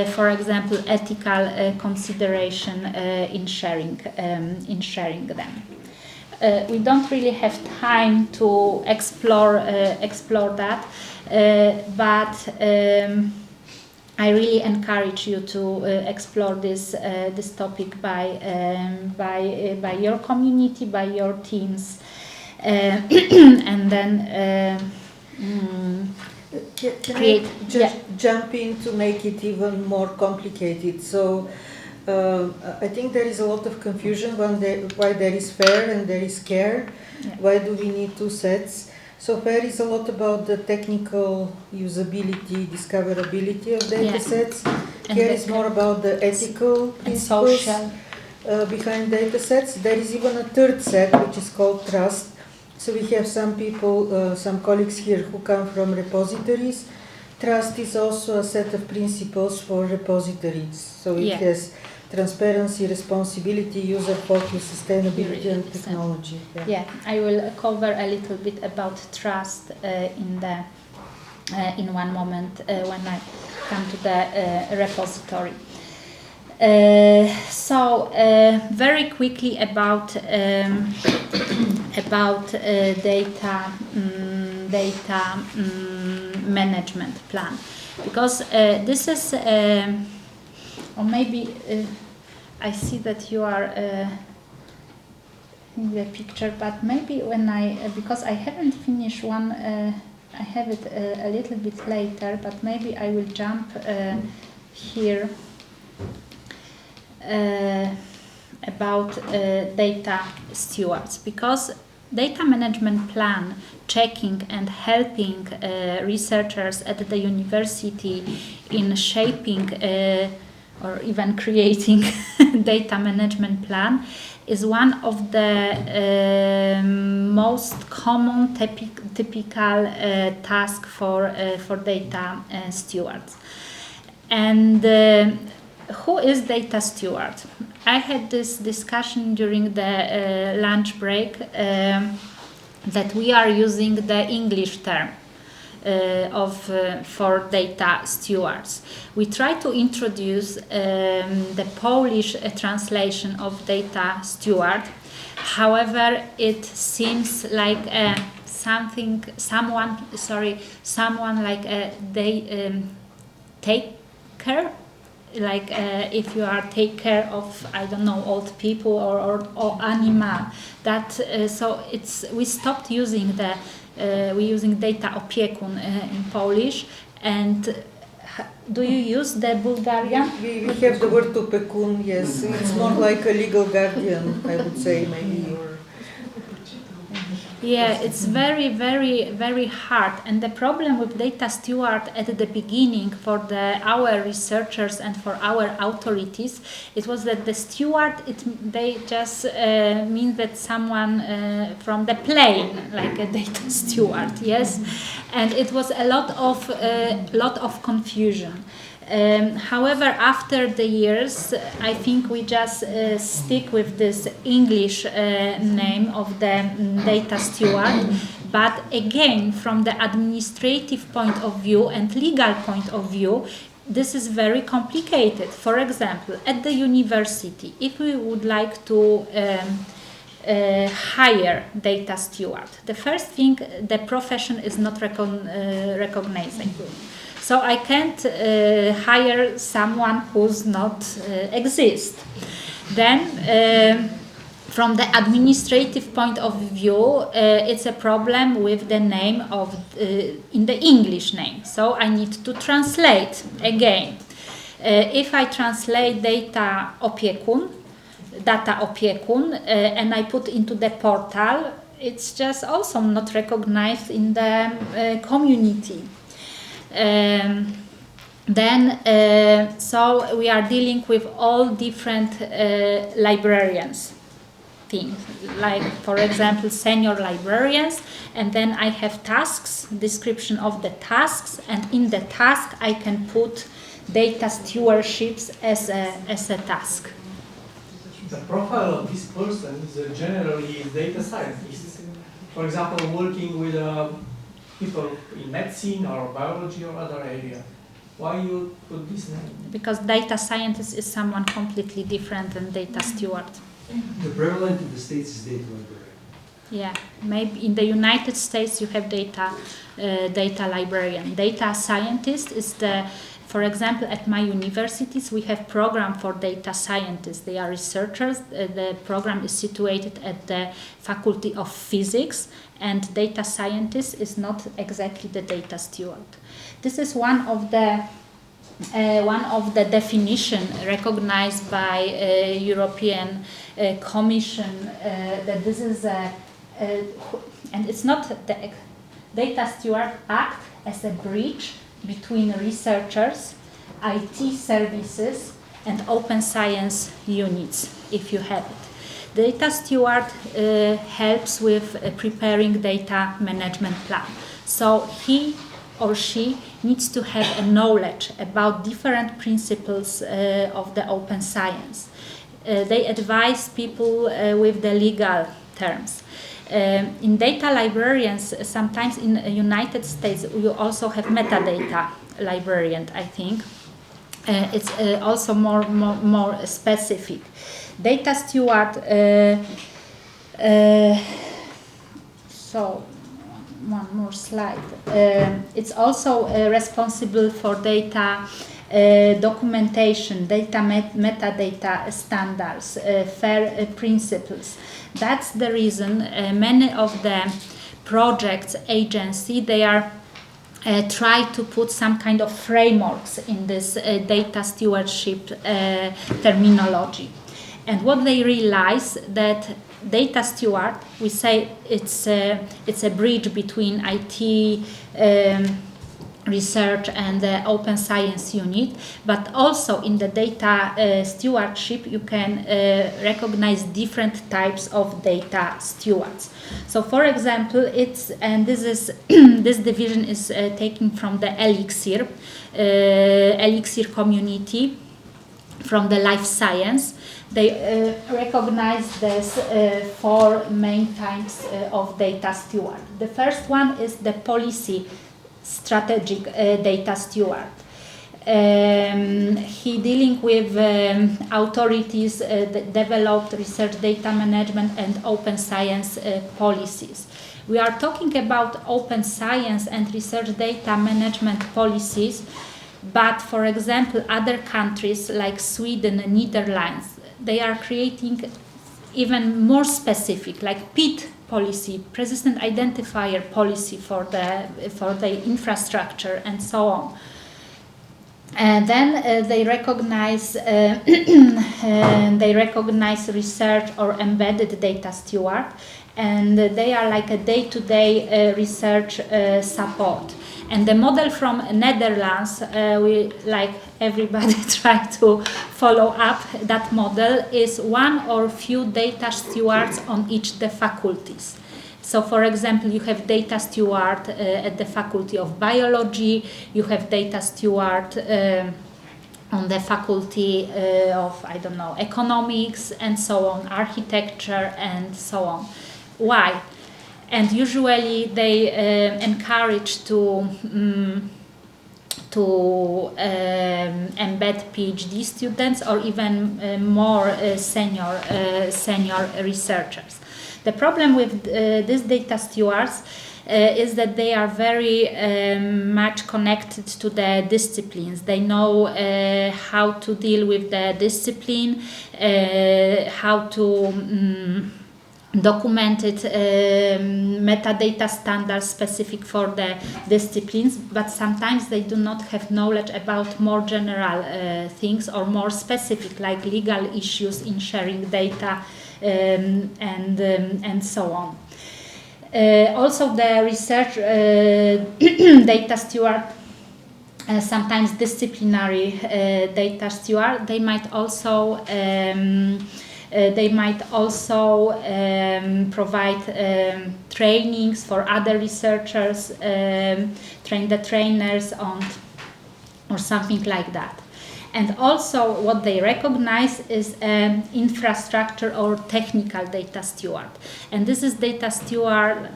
for example, ethical consideration in sharing them. We don't really have time to explore that, but I really encourage you to explore this topic by your community, by your teams, and then jump in to make it even more complicated. So I think there is a lot of confusion why there is FAIR and there is care. Yeah. Why do we need two sets? So FAIR is a lot about the technical usability, discoverability of data sets. Care is more about the ethical principles behind data sets. There is even a third set which is called trust. So we have some people, some colleagues here who come from repositories. Trust is also a set of principles for repositories. So it has transparency, responsibility, user focus, sustainability, and technology. Yeah, I will cover a little bit about trust in one moment when I come to the repository. So very quickly about data management plan, because this is or maybe I see that you are in the picture, but maybe when because I haven't finished one, I have it a little bit later, but maybe I will jump here about data stewards, because data management plan checking and helping researchers at the university in shaping or even creating data management plan is one of the most common typical task for data stewards. And who is data steward? I had this discussion during the lunch break that we are using the English term for data stewards. We try to introduce the Polish translation of data steward. However, it seems like someone like taker, like if you are take care of, I don't know, old people or animal. That so it's we stopped using we're using data opiekun in Polish. And do you use the Bulgarian? We have the word opiekun, yes. It's more like a legal guardian, I would say, maybe. Yeah, it's very, very, very hard. And the problem with data steward at the beginning for our researchers and for our authorities, it was that the steward, they just mean that someone from the plane, like a data steward, yes? And it was a lot of confusion. However, after the years, I think we just stick with this English name of the data steward. But again, from the administrative point of view and legal point of view, this is very complicated. For example, at the university, if we would like to hire data steward, the first thing, the profession is not recognizing. So I can't hire someone who's not exist. Then, from the administrative point of view, it's a problem with the name of in the English name. So I need to translate again. If I translate data opiekun, and I put into the portal, it's just also not recognized in the community. So we are dealing with all different librarians things, like for example senior librarians, and then I have tasks, description of the tasks, and in the task I can put data stewardships as a task. The profile of this person is generally data scientist. For example, working with people in medicine or biology or other area. Why you put this name? Because data scientist is someone completely different than data steward. The prevalent in the States is data librarian. Yeah, maybe in the United States you have data librarian. Data scientist is for example, at my universities we have program for data scientists. They are researchers. The program is situated at the Faculty of Physics, and data scientist is not exactly the data steward. This is one of the definition recognized by European Commission that this is and it's not the Data Steward Act as a bridge between researchers, IT services, and open science units, if you have it. Data steward helps with preparing data management plan. So he or she needs to have a knowledge about different principles of the open science. They advise people with the legal terms. In data librarians, sometimes in the United States, you also have metadata librarian, I think. It's also more specific. Data steward, so one more slide. It's also responsible for data documentation, data metadata standards, FAIR principles. That's the reason many of the projects agency, they are try to put some kind of frameworks in this data stewardship terminology. And what they realize that data steward, we say it's a bridge between IT research and the open science unit, but also in the data stewardship you can recognize different types of data stewards. So for example, this division is taken from the Elixir community, from the life science. They recognize this 4 main types of data steward. The first one is the policy strategic data steward. He dealing with authorities that developed research data management and open science policies. We are talking about open science and research data management policies, but for example, other countries like Sweden and Netherlands, they are creating even more specific, like PIT policy, persistent identifier policy for the infrastructure and so on. And then they recognize research or embedded data steward, and they are like a day-to-day research support. And the model from Netherlands, we like everybody try to follow up that model, is one or few data stewards on each the faculties. So for example, you have data steward at the Faculty of Biology, you have data steward on the Faculty of, I don't know, Economics and so on, Architecture and so on. Why? And usually they encourage to embed PhD students or even more senior researchers. The problem with these data stewards is that they are very much connected to the disciplines. They know how to deal with the discipline, how to documented metadata standards specific for the disciplines, but sometimes they do not have knowledge about more general things or more specific, like legal issues in sharing data and so on. Also, the research data steward, sometimes disciplinary data steward, they might also provide trainings for other researchers, train the trainers on, or something like that. And also what they recognize is infrastructure or technical data steward. And this is data steward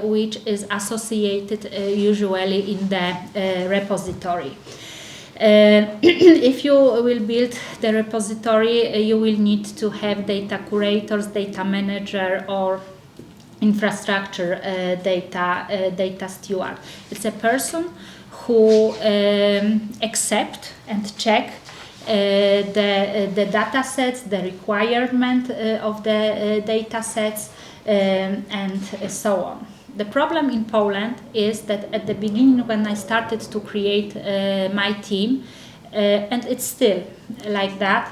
which is associated usually in the repository. If you will build the repository, you will need to have data curators, data manager, or infrastructure data steward. It's a person who accept and check the data sets, the requirement of the data sets, and so on. The problem in Poland is that at the beginning, when I started to create my team, and it's still like that,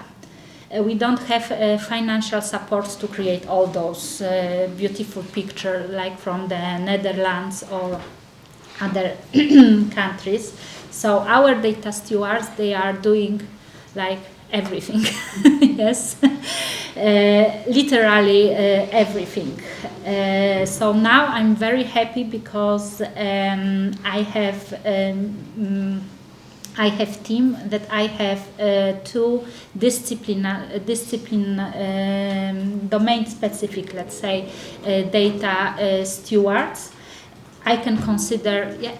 we don't have financial support to create all those beautiful pictures like from the Netherlands or other countries. So our data stewards, they are doing like everything, yes, literally everything. So now I'm very happy because I have team that I have 2 domain specific, let's say, data stewards. I can consider, yeah.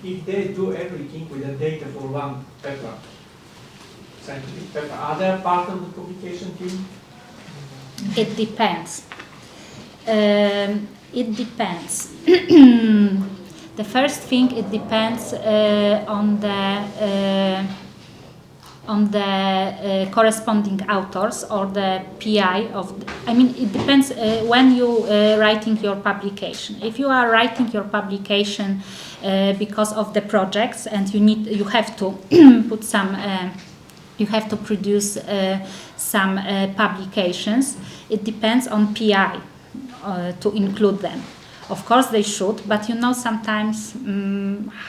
If they do everything with the data for one paper, scientific paper, are they part of the publication team? It depends. It depends. The first thing, it depends on the corresponding authors or the PI of. It depends when you writing your publication. If you are writing your publication because of the projects and you have to put some you have to produce some publications. It depends on PI to include them. Of course they should, but you know sometimes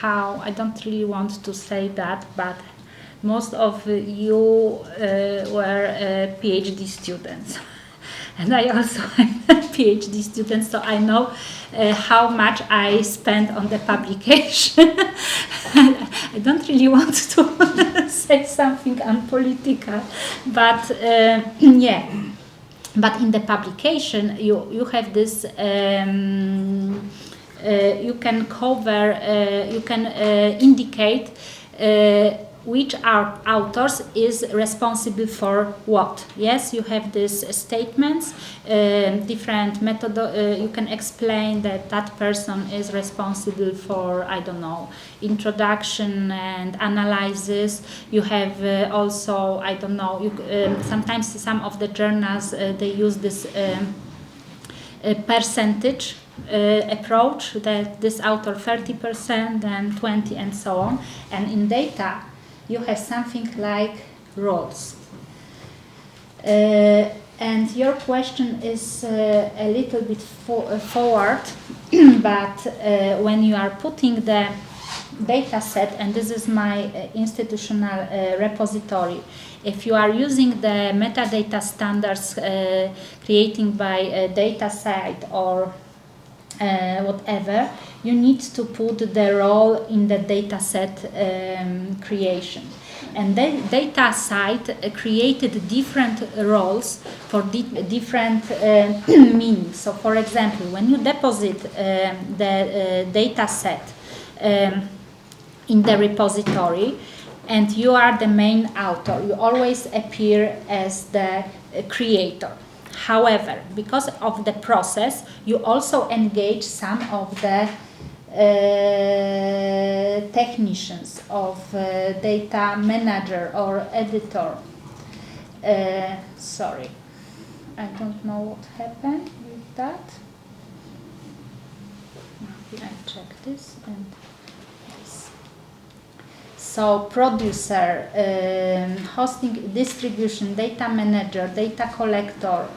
how, I don't really want to say that, but most of you were PhD students. And I also am a PhD student, so I know how much I spend on the publication. I don't really want to say something unpolitical, but yeah. But in the publication, you have this. You can cover. You can indicate which authors is responsible for what. Yes, you have these statements, different method. You can explain that that person is responsible for, I don't know, introduction and analysis. You have also, I don't know, sometimes some of the journals, they use this percentage approach, that this author 30% and 20% and so on. And in data, you have something like roles. And your question is a little bit forward, but when you are putting the data set, and this is my institutional repository, if you are using the metadata standards created by a data site or whatever, you need to put the role in the data set creation. And the data site created different roles for different meanings. So for example, when you deposit the data set in the repository and you are the main author, you always appear as the creator. However, because of the process, you also engage some of the technicians, of data manager or editor. Sorry, I don't know what happened with that. Maybe I check this and yes. So producer, hosting, distribution, data manager, data collector,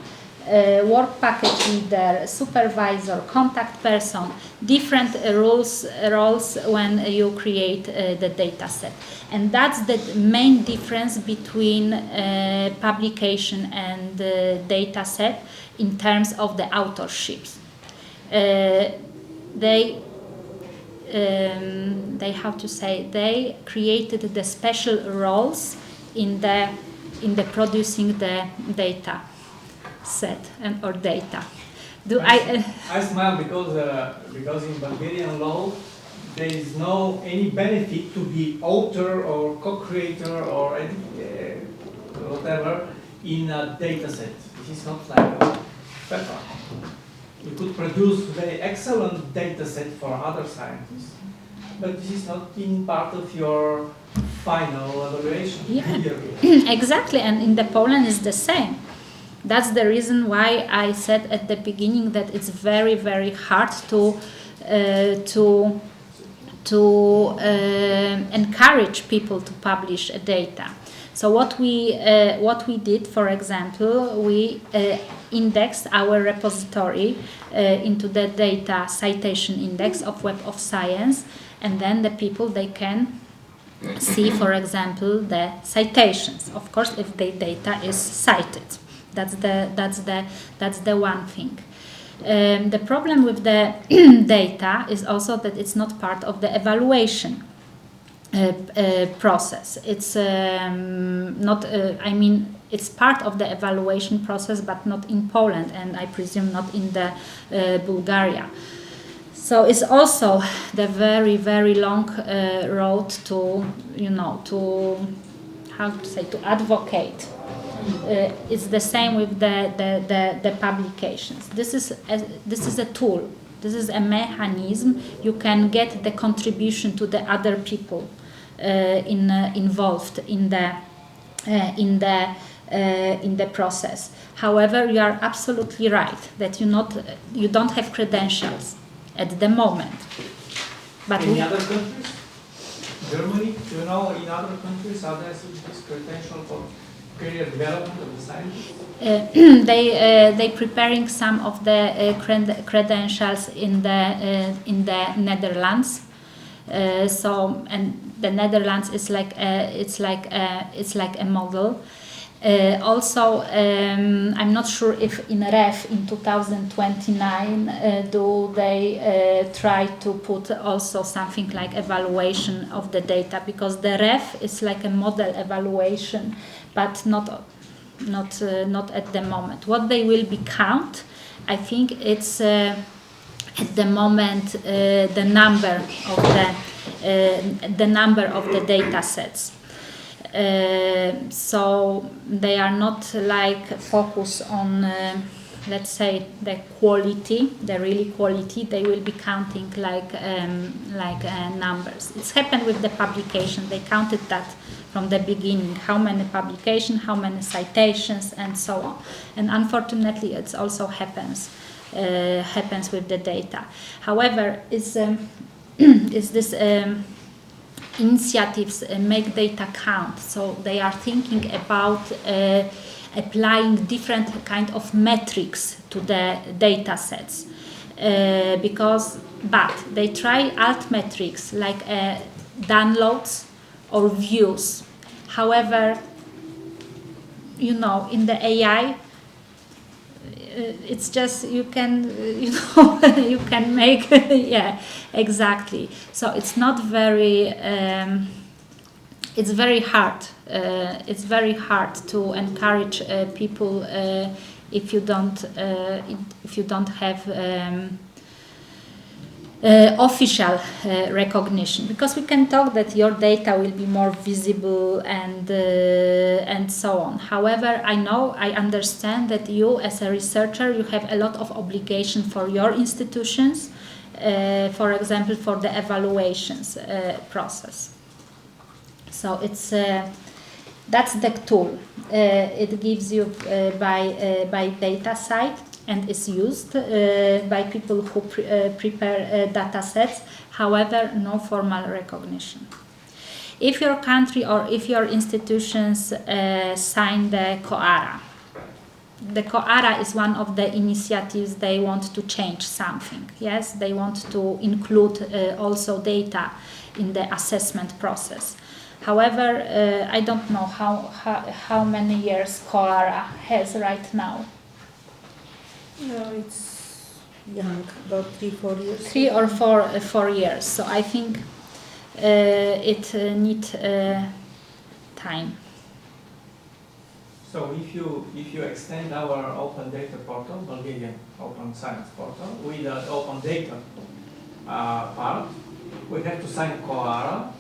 work package leader, supervisor, contact person, different roles when you create the data set. And that's the main difference between publication and data set in terms of the authorships. They how to say, they created the special roles in the producing the data set and or data. I smile because in Bulgarian law there is no any benefit to be author or co-creator or whatever in a data set. This is not like paper. You could produce very excellent data set for other scientists, but this is not in part of your final evaluation. Yeah. Exactly, and in the Poland is the same. That's the reason why I said at the beginning that it's very, very hard to encourage people to publish data. So what we did, for example, we indexed our repository into the data citation index of Web of Science, and then the people, they can see, for example, the citations. Of course, if the data is cited. That's the one thing. The problem with the data is also that it's not part of the evaluation process. It's not. I mean, it's part of the evaluation process, but not in Poland, and I presume not in the Bulgaria. So it's also the very, very long road to, to how to say, to advocate. It's the same with the publications. This is a tool. This is a mechanism. You can get the contribution to the other people involved in the process. However, you are absolutely right that you don't have credentials at the moment. But in other countries, Germany? Do you know in other countries are there this credential for career development of the scientists? They preparing some of the credentials in the Netherlands. So and the Netherlands is like it's like a model. Also, I'm not sure if in REF in 2029 do they try to put also something like evaluation of the data, because the REF is like a model evaluation, but not at the moment. What they will be count, I think it's at the moment the number of the data sets. So they are not like focus on let's say the quality, the really quality. They will be counting like numbers. It's happened with the publication. They counted that from the beginning, how many publications, how many citations, and so on. And unfortunately, it also happens with the data. However, is this initiatives make data count? So they are thinking about applying different kind of metrics to the data sets, but they try alt metrics like downloads or views. However, in the AI, it's just you can make yeah, exactly. So it's not very it's very hard to encourage people if you don't have official recognition, because we can talk that your data will be more visible and so on. However, I understand that you as a researcher, you have a lot of obligation for your institutions, for example, for the evaluations process. So it's that's the tool. It gives you by data side, and is used by people who prepare data sets. However, no formal recognition. If your country or if your institutions sign the COARA is one of the initiatives. They want to change something. Yes, they want to include also data in the assessment process. However, I don't know how many years COARA has right now. No, it's young, about 3-4 years. 3 or 4 years. So I think it needs time. So if you extend our open data portal, Bulgarian open science portal, with the open data part, we have to sign COARA.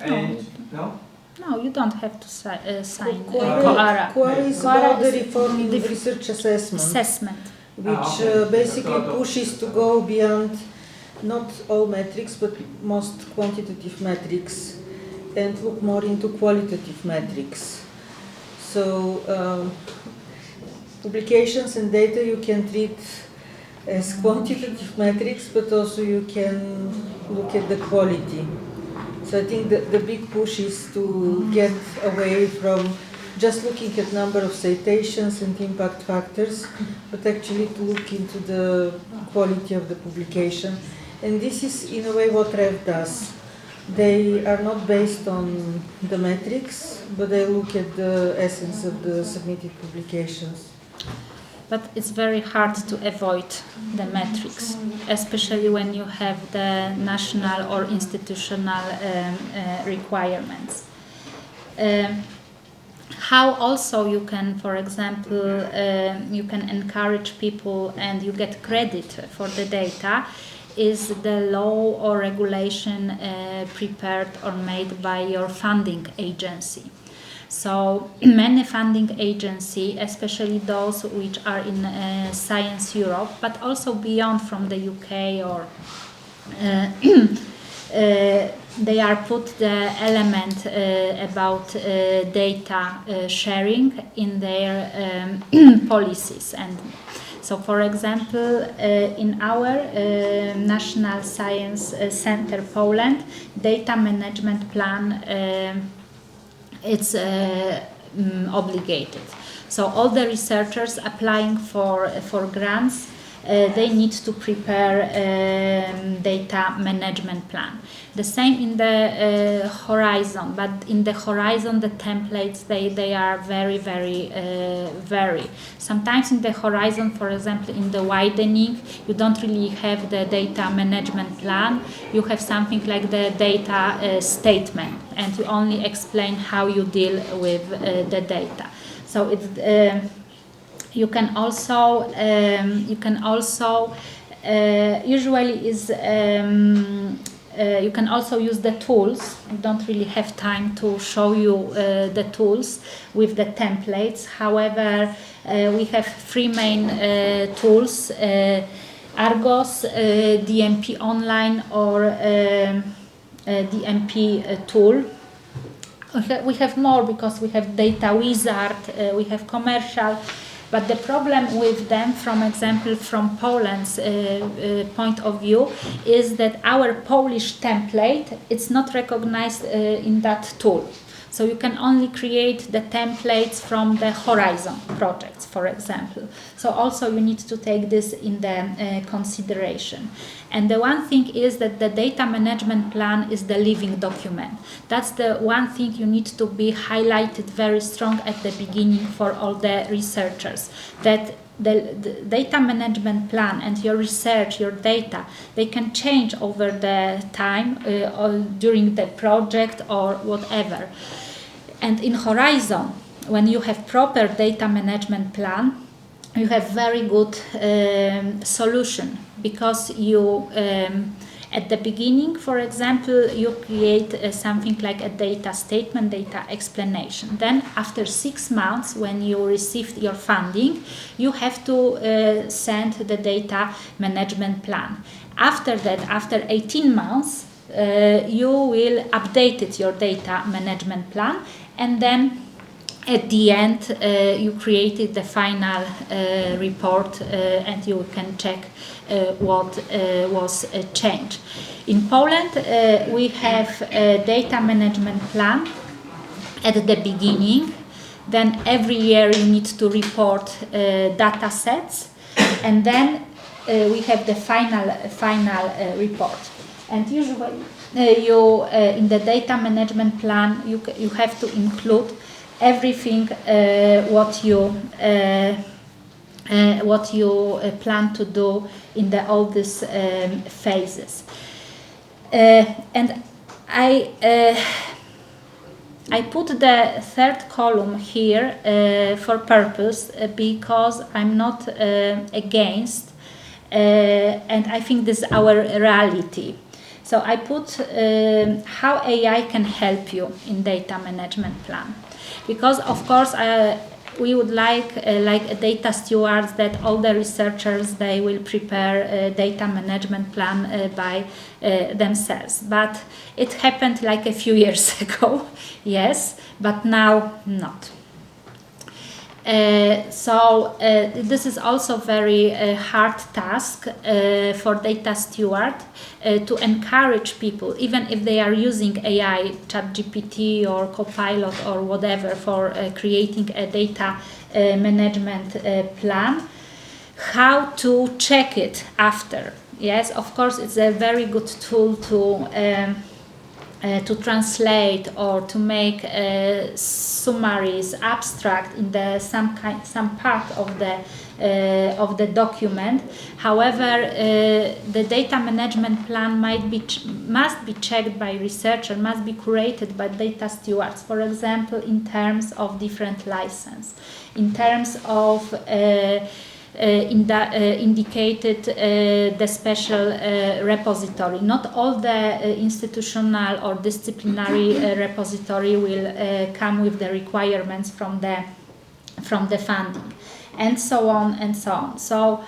And no? No, you don't have to sign COARA. COARA is about the is reform in research assessment, which basically pushes to go beyond not all metrics, but most quantitative metrics, and look more into qualitative metrics. So publications and data you can treat as quantitative metrics, but also you can look at the quality. So I think the big push is to get away from just looking at number of citations and impact factors, but actually to look into the quality of the publication. And this is in a way what REF does. They are not based on the metrics, but they look at the essence of the submitted publications. But it's very hard to avoid the metrics, especially when you have the national or institutional requirements. How also you can, for example, you can encourage people and you get credit for the data is the law or regulation prepared or made by your funding agency. So many funding agencies, especially those which are in Science Europe, but also beyond from the UK, or they are put the element about data sharing in their policies. And So, for example, in our National Science Center Poland, data management plan it's obligated. So all the researchers applying for grants, they need to prepare data management plan. The same in the Horizon, but in the Horizon the templates they are very vary. Sometimes in the Horizon, for example, in the widening, you don't really have the data management plan. You have something like the data statement, and you only explain how you deal with the data. So it's you can also usually is you can also use the tools. I don't really have time to show you the tools with the templates. However, we have three main tools: Argos, DMP Online, or DMP tool. We have more because we have Data Wizard, we have commercial. But the problem with them, from example, from Poland's point of view, is that our Polish template, it's not recognized in that tool. So you can only create the templates from the Horizon projects, for example. So also you need to take this in the consideration. And the one thing is that the data management plan is the living document. That's the one thing you need to be highlighted very strong at the beginning for all the researchers, that the data management plan and your research, your data, they can change over the time or during the project or whatever. And in Horizon, when you have proper data management plan, you have very good solution, because you at the beginning, for example, you create something like a data statement, data explanation. Then after 6 months, when you received your funding, you have to send the data management plan. After that, after 18 months, you will update your data management plan, and then at the end you created the final report and you can check what was changed. In Poland we have a data management plan at the beginning, then every year you need to report data sets, and then we have the final report. And usually you in the data management plan you have to include everything what you plan to do in all these phases. And I put the third column here for purpose because I'm not against, and I think this is our reality. So I put how AI can help you in data management plan. Because of course we would like a data stewards, that all the researchers, they will prepare a data management plan by themselves. But it happened like a few years ago, yes, but now not. So this is also very hard task for data steward to encourage people, even if they are using AI, ChatGPT or Copilot or whatever, for creating a data management plan, how to check it after. Yes, of course, it's a very good tool to translate or to make summaries, abstract in some part of the document. However, the data management plan must be checked by researcher, must be created by data stewards. For example, in terms of different license, in terms of indicated the special repository. Not all the institutional or disciplinary repository will come with the requirements from the funding, and so on and so on. So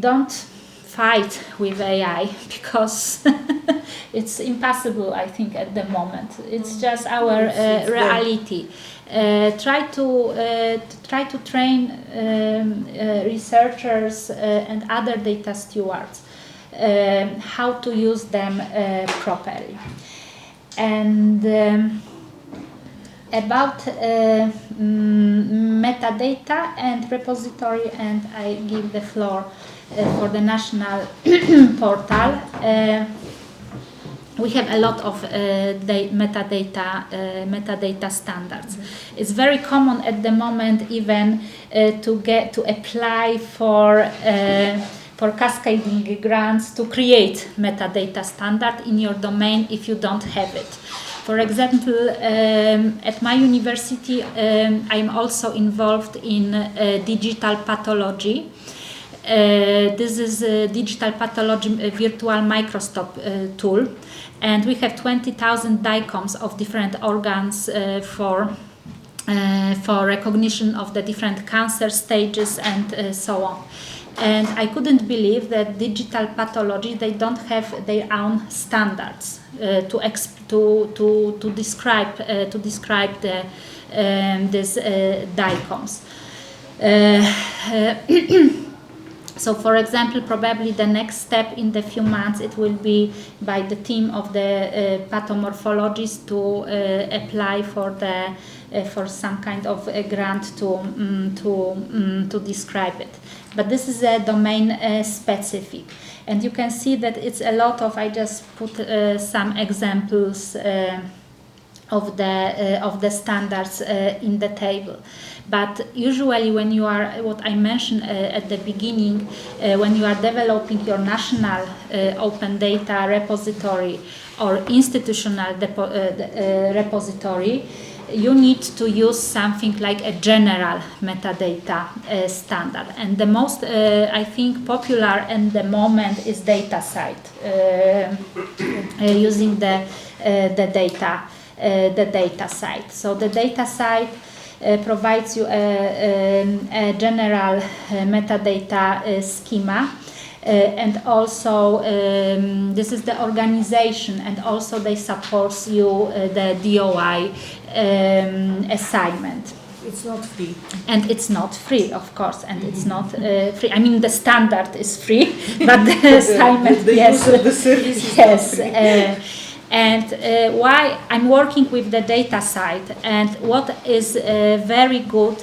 don't fight with AI because it's impossible, I think, at the moment. It's just our reality. Try to train researchers and other data stewards how to use them properly. And about metadata and repository, and I give the floor for the national portal. We have a lot of metadata standards. It's very common at the moment even to apply for cascading grants to create metadata standard in your domain if you don't have it. For example, at my university, I'm also involved in digital pathology. This is a digital pathology virtual microscope tool, and we have 20,000 DICOMs of different organs for recognition of the different cancer stages and so on. And I couldn't believe that digital pathology, they don't have their own standards to describe these DICOMs. So, for example, probably the next step in the few months, it will be by the team of the pathomorphologists to apply for some kind of a grant to describe it. But this is a domain specific, and you can see that it's a lot of. I just put some examples of the standards in the table. But usually when you are, what I mentioned at the beginning, when you are developing your national open data repository or institutional repository, you need to use something like a general metadata standard. And the most, I think, popular at the moment is DataCite, using the DataCite. So the DataCite provides you a general metadata schema, and also this is the organization, and also they support you the DOI assignment. It's not free. And it's not free, of course, and it's not free. I mean, the standard is free, but the assignment, yes. Use of the service is yes. not free. And why I'm working with the DataCite, and what is very good,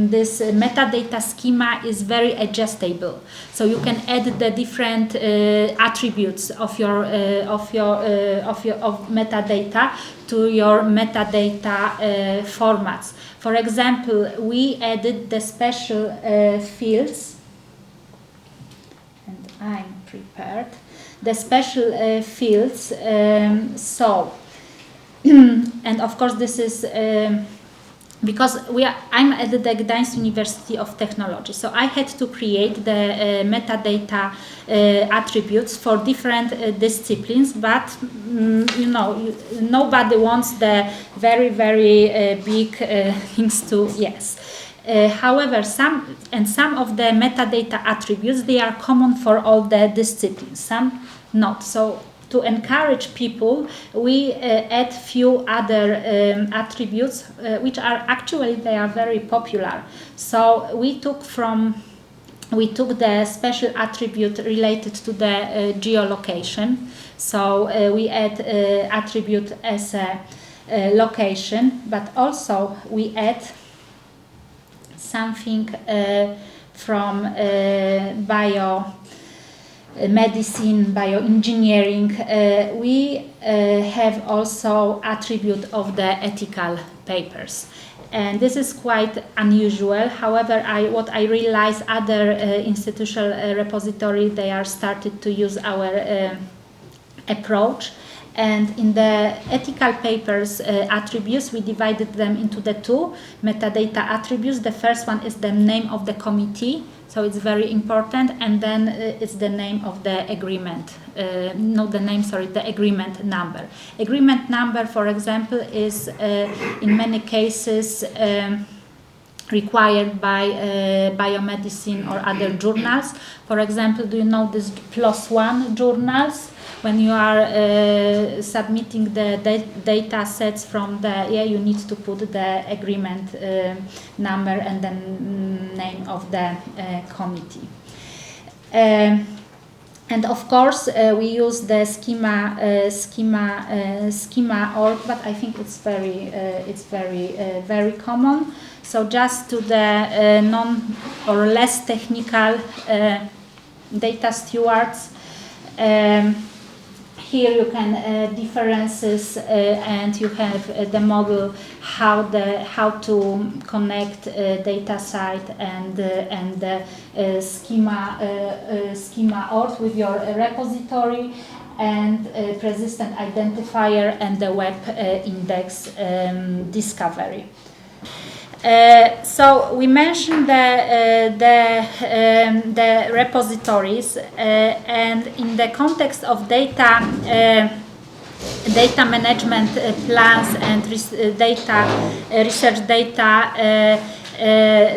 this metadata schema is very adjustable. So you can add the different attributes of your metadata to your metadata formats. For example, we added the special fields, and I'm prepared. The special fields, and of course this is because I'm at the Gdańsk University of Technology, so I had to create the metadata attributes for different disciplines, but nobody wants the very, very big things to, yes. However, some of the metadata attributes, they are common for all the disciplines, some not. So to encourage people, we add few other attributes which are actually, they are very popular. So we took the special attribute related to the geolocation. So we add attribute as a location, but also we add something from biomedicine, bioengineering. We have also attribute of the ethical papers. And this is quite unusual. However, what I realize, other institutional repository, they are started to use our approach. And in the ethical papers attributes, we divided them into the two metadata attributes. The first one is the name of the committee, so it's very important, and then it's the name of the agreement. The agreement number. Agreement number, for example, is in many cases required by biomedicine or other journals. For example, do you know these +1 journals? When you are submitting the data sets from you need to put the agreement number and the name of the committee. And of course, we use the schema org, but I think it's very common. So just to the non or less technical data stewards. Here you can differences and you have the model how to connect data site and the schema org with your repository and persistent identifier and the web index discovery. So we mentioned the repositories and in the context of data management plans and research data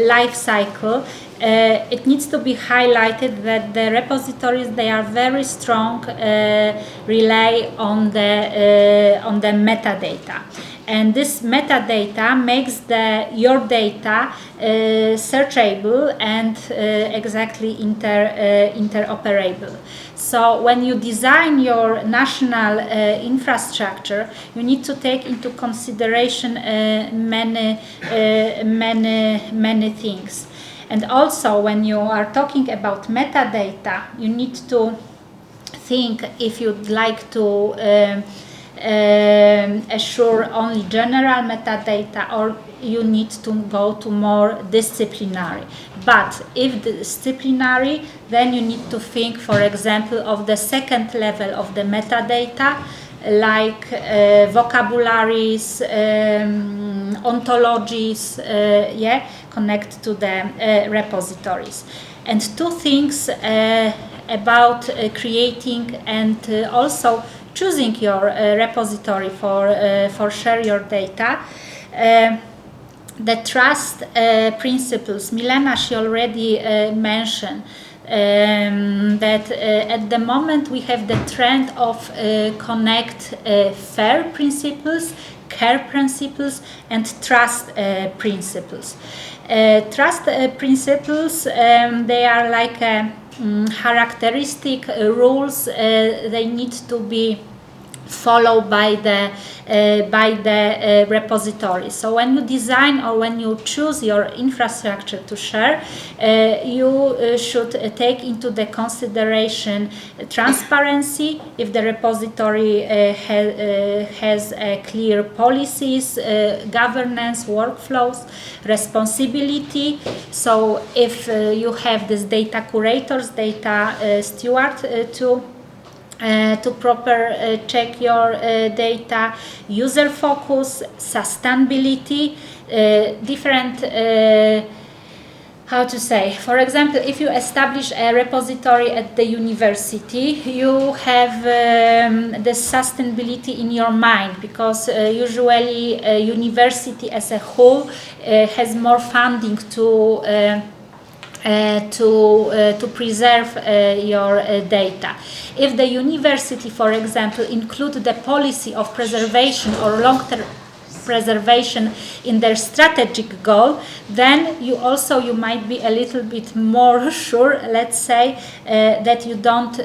life cycle. It needs to be highlighted that the repositories, they are very strong rely on the metadata. And this metadata makes your data searchable and exactly interoperable. So when you design your national infrastructure, you need to take into consideration many things. And also when you are talking about metadata, you need to think if you'd like to assure only general metadata or you need to go to more disciplinary. But if disciplinary, then you need to think, for example, of the second level of the metadata, like vocabularies, ontologies, connect to the repositories. And two things about creating and also choosing your repository for share your data. The trust principles, Milena, she already mentioned that at the moment we have the trend of connect FAIR principles, care principles and trust principles. Trust principles, they are like characteristic rules, they need to be followed by the repository. So when you design or when you choose your infrastructure to share, you should take into the consideration transparency, if the repository has clear policies, governance, workflows, responsibility. So if you have this data curators, data steward to proper check your data, user focus, sustainability, different, how to say, for example, if you establish a repository at the university, you have the sustainability in your mind, because usually a university as a whole has more funding to preserve your data. If the university, for example, include the policy of preservation or long-term preservation in their strategic goal, then you might be a little bit more sure, let's say, that you don't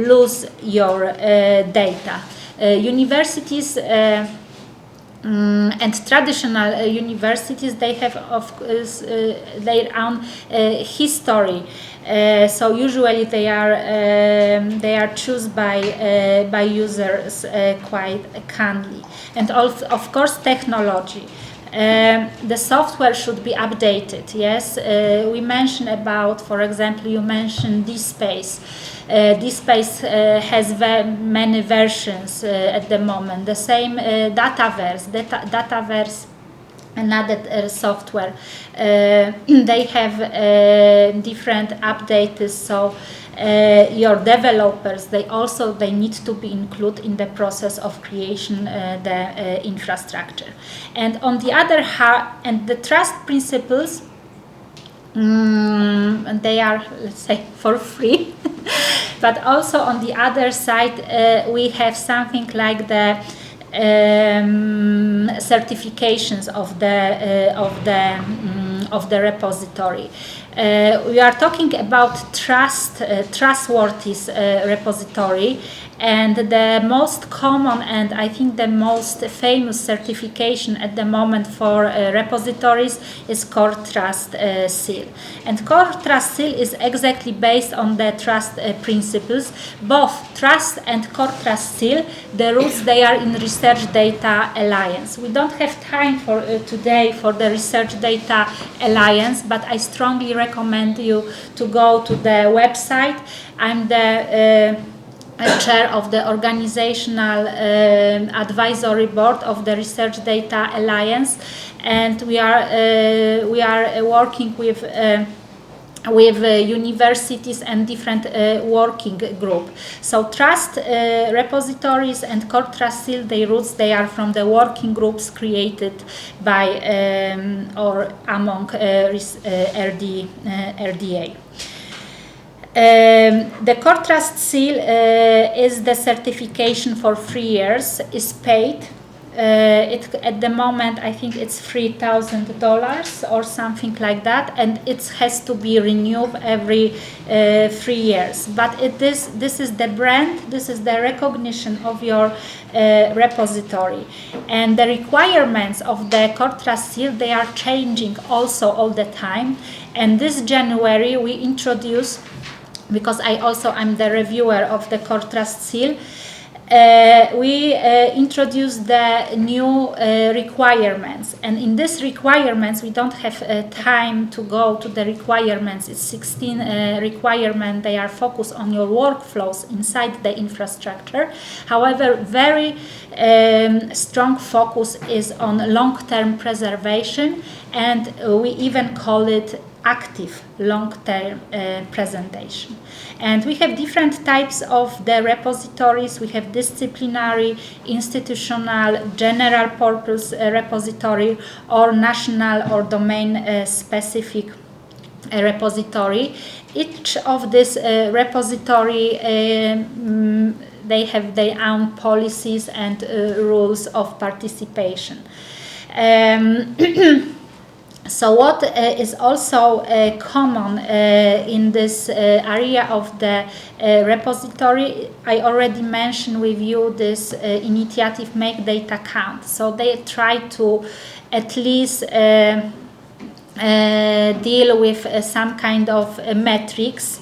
lose your data. Universities and traditional universities, they have of course their own history. So usually they are chosen by users quite kindly. And also, of course, technology. The software should be updated. Yes, we mentioned about, for example, you mentioned DSpace. DSpace has many versions at the moment. The same Dataverse, another software. They have different updates. So your developers, they need to be included in the process of creation the infrastructure. And on the other hand, and the trust principles, they are, let's say, for free. But also on the other side, we have something like the certifications of the repository. We are talking about trustworthy repository, and the most common and I think the most famous certification at the moment for repositories is Core Trust Seal. And Core Trust Seal is exactly based on the trust principles. Both Trust and Core Trust Seal, the roots, they are in Research Data Alliance. We don't have time for today for the Research Data Alliance, but I strongly recommend you to go to the website. I'm the chair of the organizational advisory board of the Research Data Alliance, and we are working with universities and different working group. So trust repositories and Core Trust Seal, their roots, they are from the working groups created by or among RDA. The Core Trust Seal is the certification for 3 years, is paid. At the moment, I think it's $3,000 or something like that, and it has to be renewed every 3 years. But this is the brand, this is the recognition of your repository. And the requirements of the Core Trust Seal, they are changing also all the time. And this January, we introduce, because I'm the reviewer of the Core Trust Seal, we introduced the new requirements, and in these requirements we don't have time to go to the requirements. It's 16 requirements. They are focused on your workflows inside the infrastructure. However, very strong focus is on long-term preservation, and we even call it active long-term presentation. And we have different types of the repositories. We have disciplinary, institutional, general purpose repository, or national or domain specific repository. Each of this repository they have their own policies and rules of participation. So what is also common in this area of the repository, I already mentioned with you this initiative Make Data Count. So they try to at least deal with some kind of metrics.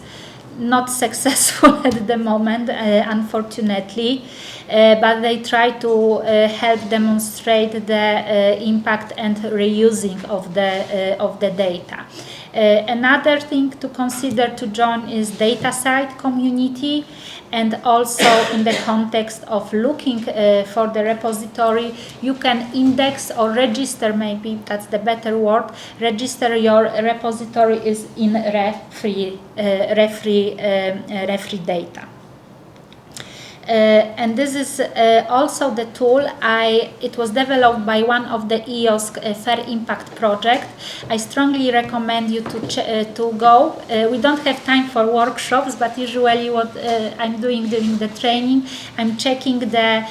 Not successful at the moment, unfortunately, but they try to help demonstrate the impact and reusing of the data. Another thing to consider to join is data site community, and also in the context of looking for the repository, you can index or register, maybe that's the better word, register your repository is in referee data. And this is also the tool. It was developed by one of the EOS Fair Impact project. I strongly recommend you to go. We don't have time for workshops, but usually what I'm doing during the training, I'm checking the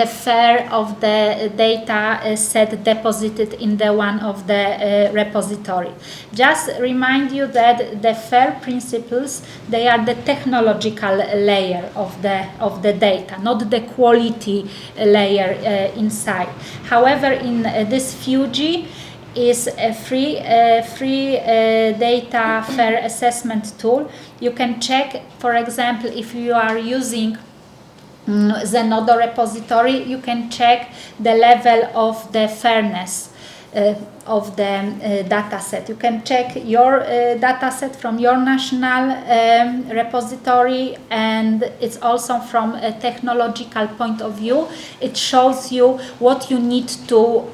FAIR of the data set deposited in the one of the repository. Just remind you that the FAIR principles, they are the technological layer of the data, not the quality layer inside. However, in this Fuji is a free data FAIR assessment tool. You can check, for example, if you are using Zenodo repository, you can check the level of the fairness of the data set. You can check your data set from your national repository, and it's also from a technological point of view. It shows you what you need to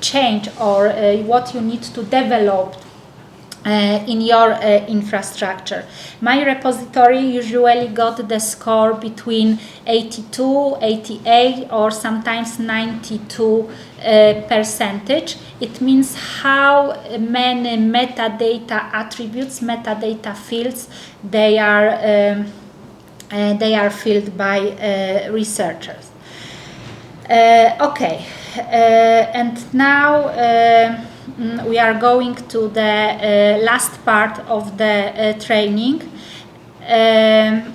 change or what you need to develop in your infrastructure. My repository usually got the score between 82, 88 or sometimes 92 percentage. It means how many metadata attributes, metadata fields they are filled by researchers. Okay, and now we are going to the last part of the training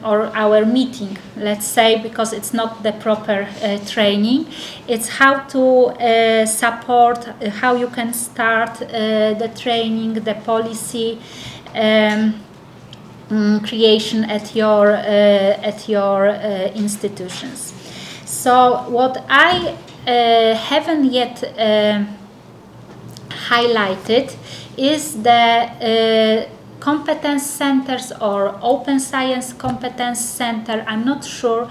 or our meeting, let's say, because it's not the proper training. It's how to support, how you can start the training, the policy creation at your institutions. So what I haven't yet highlighted is the competence centers or open science competence center. I'm not sure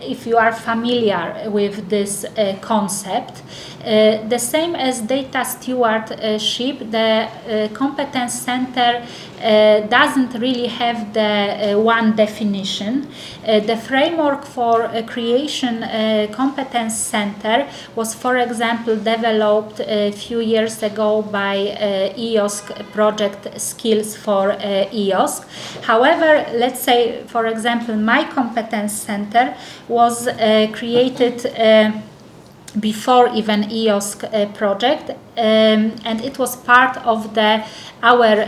if you are familiar with this concept. The same as data stewardship, the competence center doesn't really have the one definition. The framework for creation competence center was, for example, developed a few years ago by EOSC project Skills for EOSC. However, let's say, for example, my competence center was created before even EOSC project, and it was part of our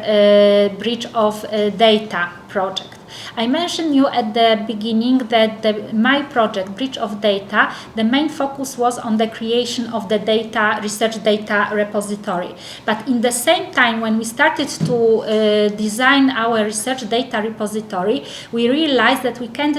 Bridge of Data project. I mentioned you at the beginning that my project, Bridge of Data, the main focus was on the creation of the data, research data repository. But in the same time, when we started to design our research data repository, we realized that we can't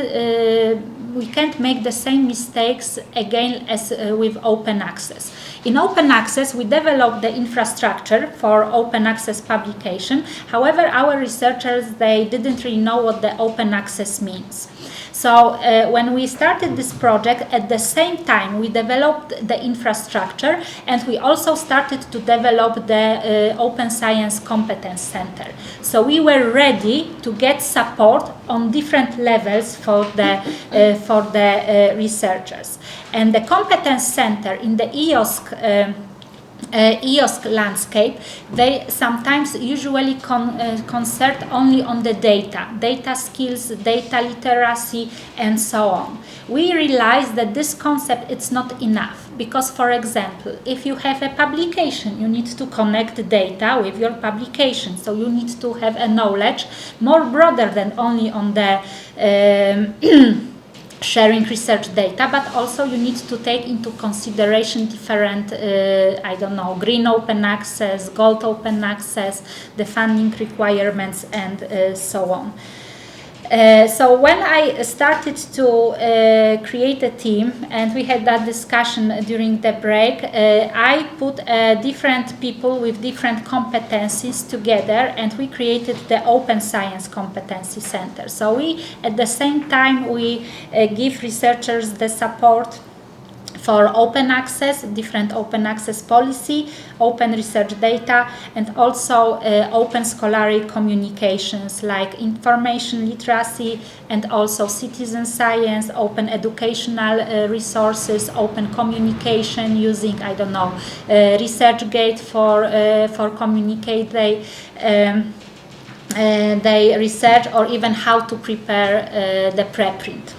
make the same mistakes again as with open access. In open access, we developed the infrastructure for open access publication. However, our researchers, they didn't really know what the open access means. So when we started this project, at the same time, we developed the infrastructure and we also started to develop the Open Science Competence Center. So we were ready to get support on different levels for the researchers. And the Competence Center in the EOSC landscape, they sometimes usually concert only on the data skills, data literacy, and so on. We realized that this concept is not enough because, for example, if you have a publication, you need to connect data with your publication. So you need to have a knowledge more broader than only on the sharing research data, but also you need to take into consideration different, green open access, gold open access, the funding requirements, and so on. So when I started to create a team, and we had that discussion during the break, I put different people with different competencies together, and we created the Open Science Competency Center. So we, at the same time, we give researchers the support for open access, different open access policy, open research data, and also open scholarly communications like information literacy and also citizen science, open educational resources, open communication using, ResearchGate for communicate they research, or even how to prepare the preprint.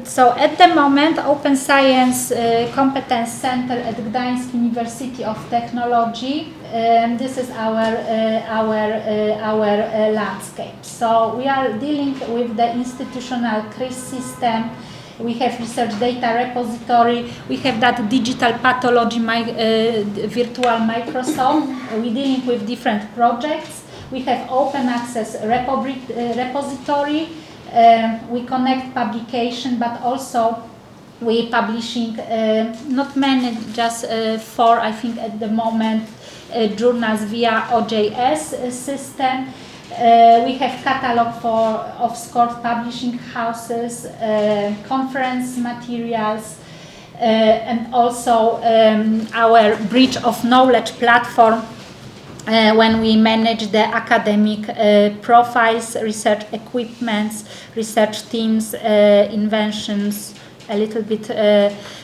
So at the moment, Open Science Competence Center at Gdańsk University of Technology. This is our landscape. So we are dealing with the institutional CRIS system. We have research data repository. We have that digital pathology virtual Microsoft. We're dealing with different projects. We have open access repository. We connect publication, but also we publishing not many, just 4, I think at the moment, journals via OJS system. We have catalog of scored publishing houses, conference materials, and also our Bridge of Knowledge platform when we manage the academic profiles, research equipments, research teams, inventions, a little bit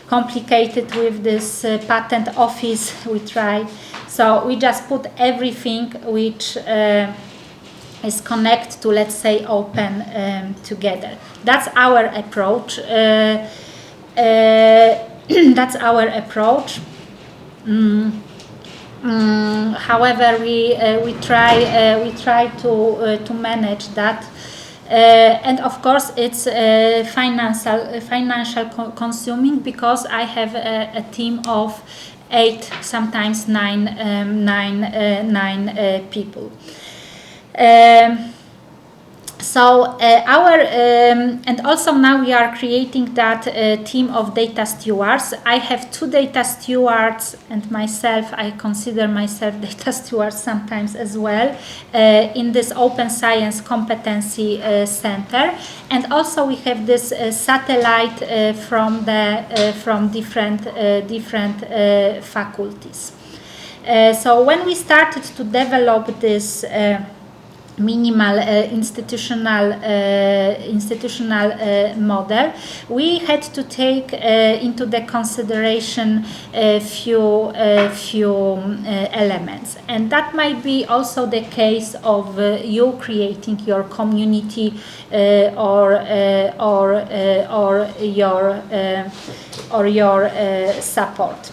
complicated with this patent office we try. So we just put everything which is connected to, let's say, open together. That's our approach. That's our approach. However, we try to manage that, and of course it's financial consuming, because I have a team of 8, sometimes 9 people. So and also now we are creating that team of data stewards. I have 2 data stewards, and myself, I consider myself data steward sometimes as well, in this Open Science Competency Center. And also we have this satellite from different faculties. So when we started to develop this minimal institutional model, we had to take into the consideration a few elements, and that might be also the case of you creating your community or your support.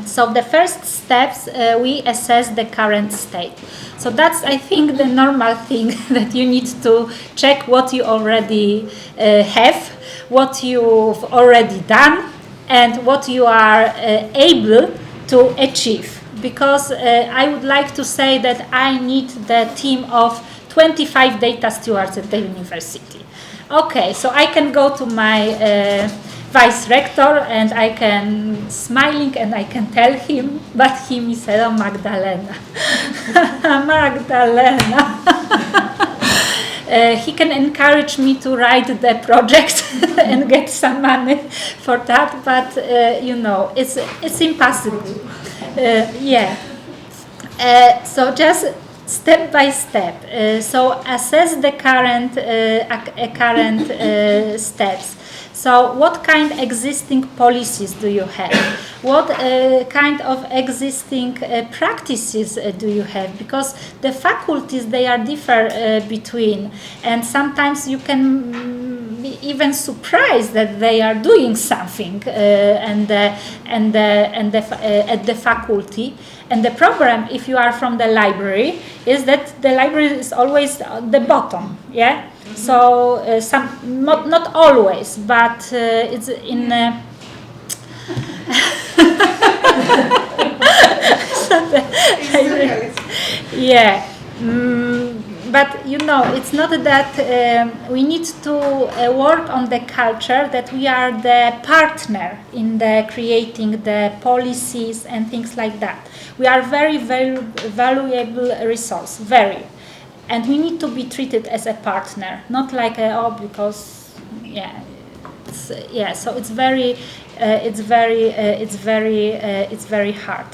So the first steps, we assess the current state. So that's, I think, the normal thing, that you need to check what you already have, what you've already done, and what you are able to achieve. Because I would like to say that I need the team of 25 data stewards at the university. Okay, so I can go to my vice rector and I can smiling and I can tell him, but he said, "Oh, Magdalena, Magdalena." He can encourage me to write the project and get some money for that, but you know, it's impossible. Yeah. So just step by step. So assess the current steps. So what kind of existing policies do you have? What kind of existing practices do you have? Because the faculties, they are different between, and sometimes you can be even surprised that they are doing something at the faculty. And the problem, if you are from the library, is that the library is always at the bottom, yeah? Mm-hmm. So not always, but it's in... yeah. But you know, it's not that we need to work on the culture that we are the partner in the creating the policies and things like that. We are very, very valuable resource, very, and we need to be treated as a partner, not like because So it's very hard.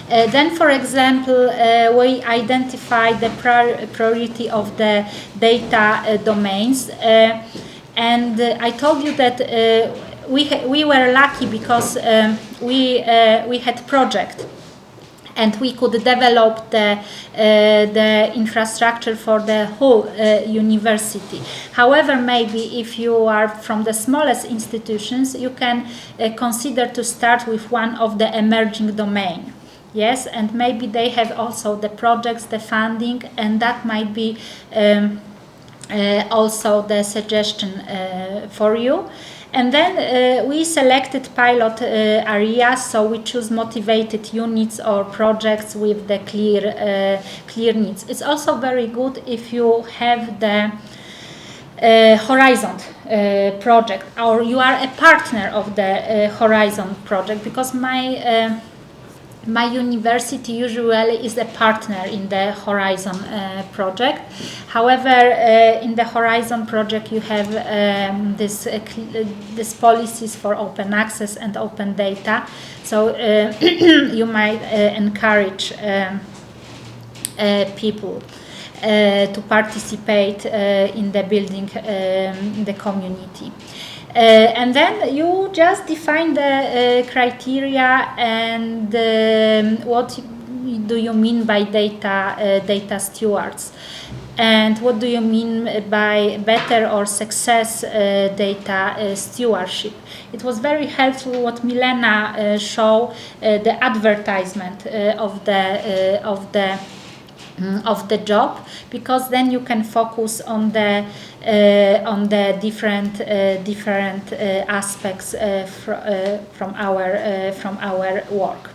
Then, for example, we identify the priority of the data domains, and I told you that we were lucky because we had project, and we could develop the infrastructure for the whole university. However, maybe if you are from the smallest institutions, you can consider to start with one of the emerging domain. Yes, and maybe they have also the projects, the funding, and that might be also the suggestion for you. And then we selected pilot areas, so we choose motivated units or projects with the clear needs. It's also very good if you have the Horizon project, or you are a partner of the Horizon project, because my university usually is a partner in the Horizon project. However, in the Horizon project you have these policies for open access and open data. So you might encourage people to participate in the building the community. And then you just define the criteria and what do you mean by data stewards, and what do you mean by better or success data stewardship. It was very helpful what Milena showed, the advertisement of the job, because then you can focus on the different aspects from our work.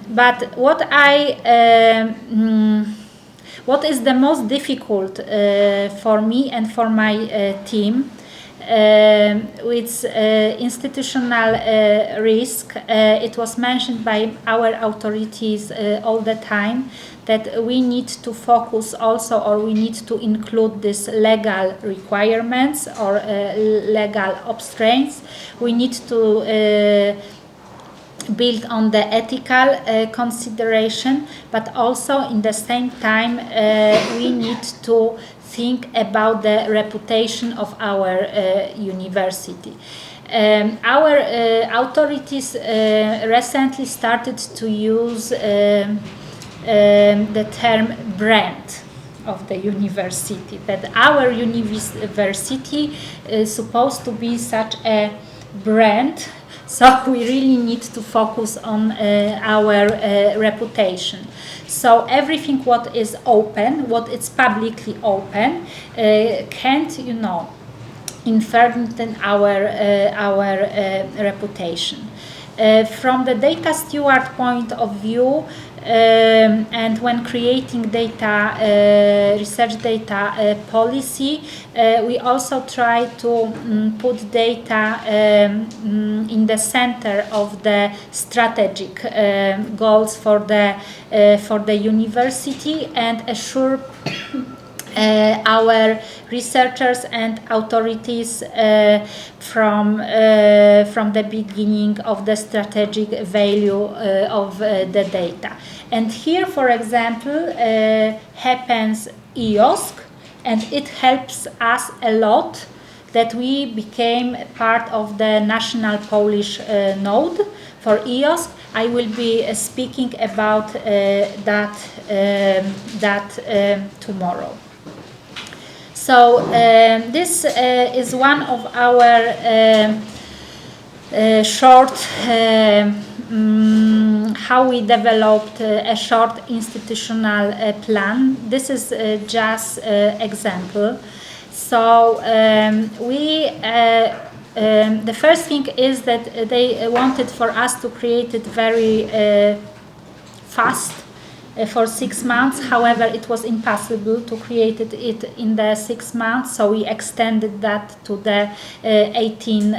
But what is the most difficult for me and for my team with institutional risk? It was mentioned by our authorities all the time that we need to focus also, or we need to include these legal requirements or legal obstrains. We need to build on the ethical consideration, but also in the same time we need to think about the reputation of our university. Our authorities recently started to use the term brand of the university, that our university is supposed to be such a brand. So we really need to focus on our reputation. So everything what is open, what is publicly open, can't, infringe our reputation. From the data steward point of view, and when creating research data policy, we also try to put data in the center of the strategic goals for the university, and assure our researchers and authorities from the beginning of the strategic value of the data. And here, for example, happens EOSC, and it helps us a lot that we became part of the national Polish node for EOSC. I will be speaking about that tomorrow. So this is one of our short how we developed a short institutional plan. This is just example. So the first thing is that they wanted for us to create it very fast, for 6 months. However, it was impossible to create it in the 6 months, so we extended that to the 18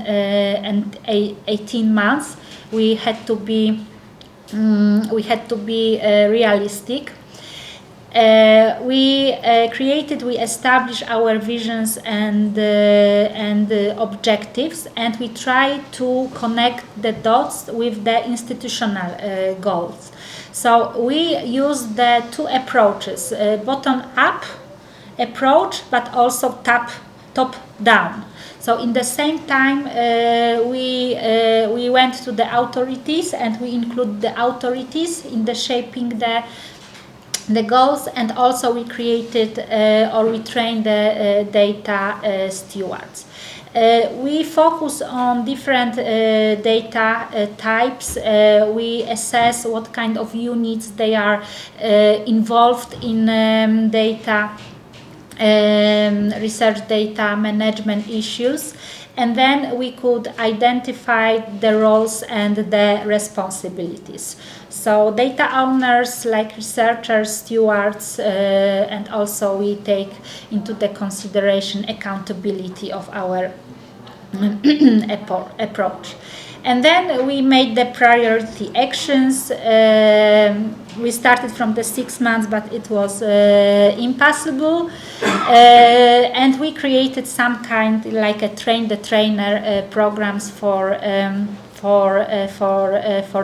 months. We had to be realistic. We established our visions and objectives, and we try to connect the dots with the institutional goals. So we use the two approaches, bottom-up approach, but also top-down. So in the same time, we went to the authorities, and we include the authorities in the shaping the goals, and also we created or we trained the data stewards. We focus on different data types. We assess what kind of units they are involved in research data management issues, and then we could identify the roles and the responsibilities. So data owners like researchers, stewards, and also we take into the consideration accountability of our approach. And then we made the priority actions. We started from the 6 months, but it was impossible. And we created some kind like a train the trainer programs for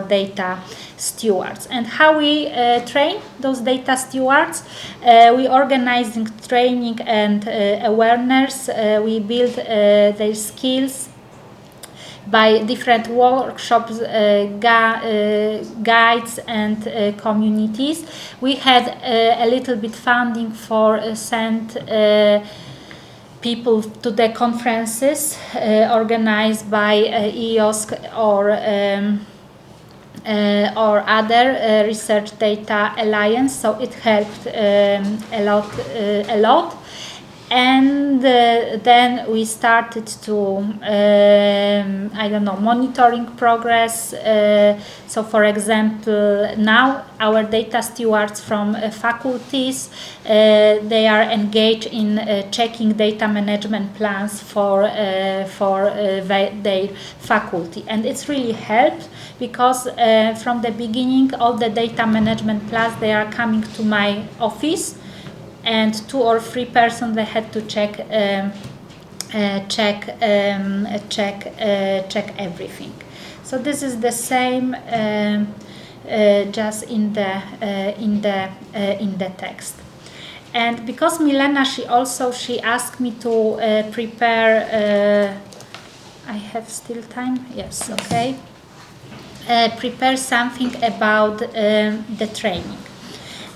data stewards. And how we train those data stewards? We organizing training and awareness. We build their skills by different workshops, guides and communities. We had a little bit funding for send people to the conferences organized by EOSC or other Research Data Alliance, so it helped a lot. And then we started to, monitoring progress. So for example, now our data stewards from faculties, they are engaged in checking data management plans for their faculty. And it's really helped because from the beginning, all the data management plans, they are coming to my office, and 2 or 3 persons they had to check everything. So this is the same, just in the text. And because Milena, she asked me to prepare. I have still time. Yes. Okay. Prepare something about the training.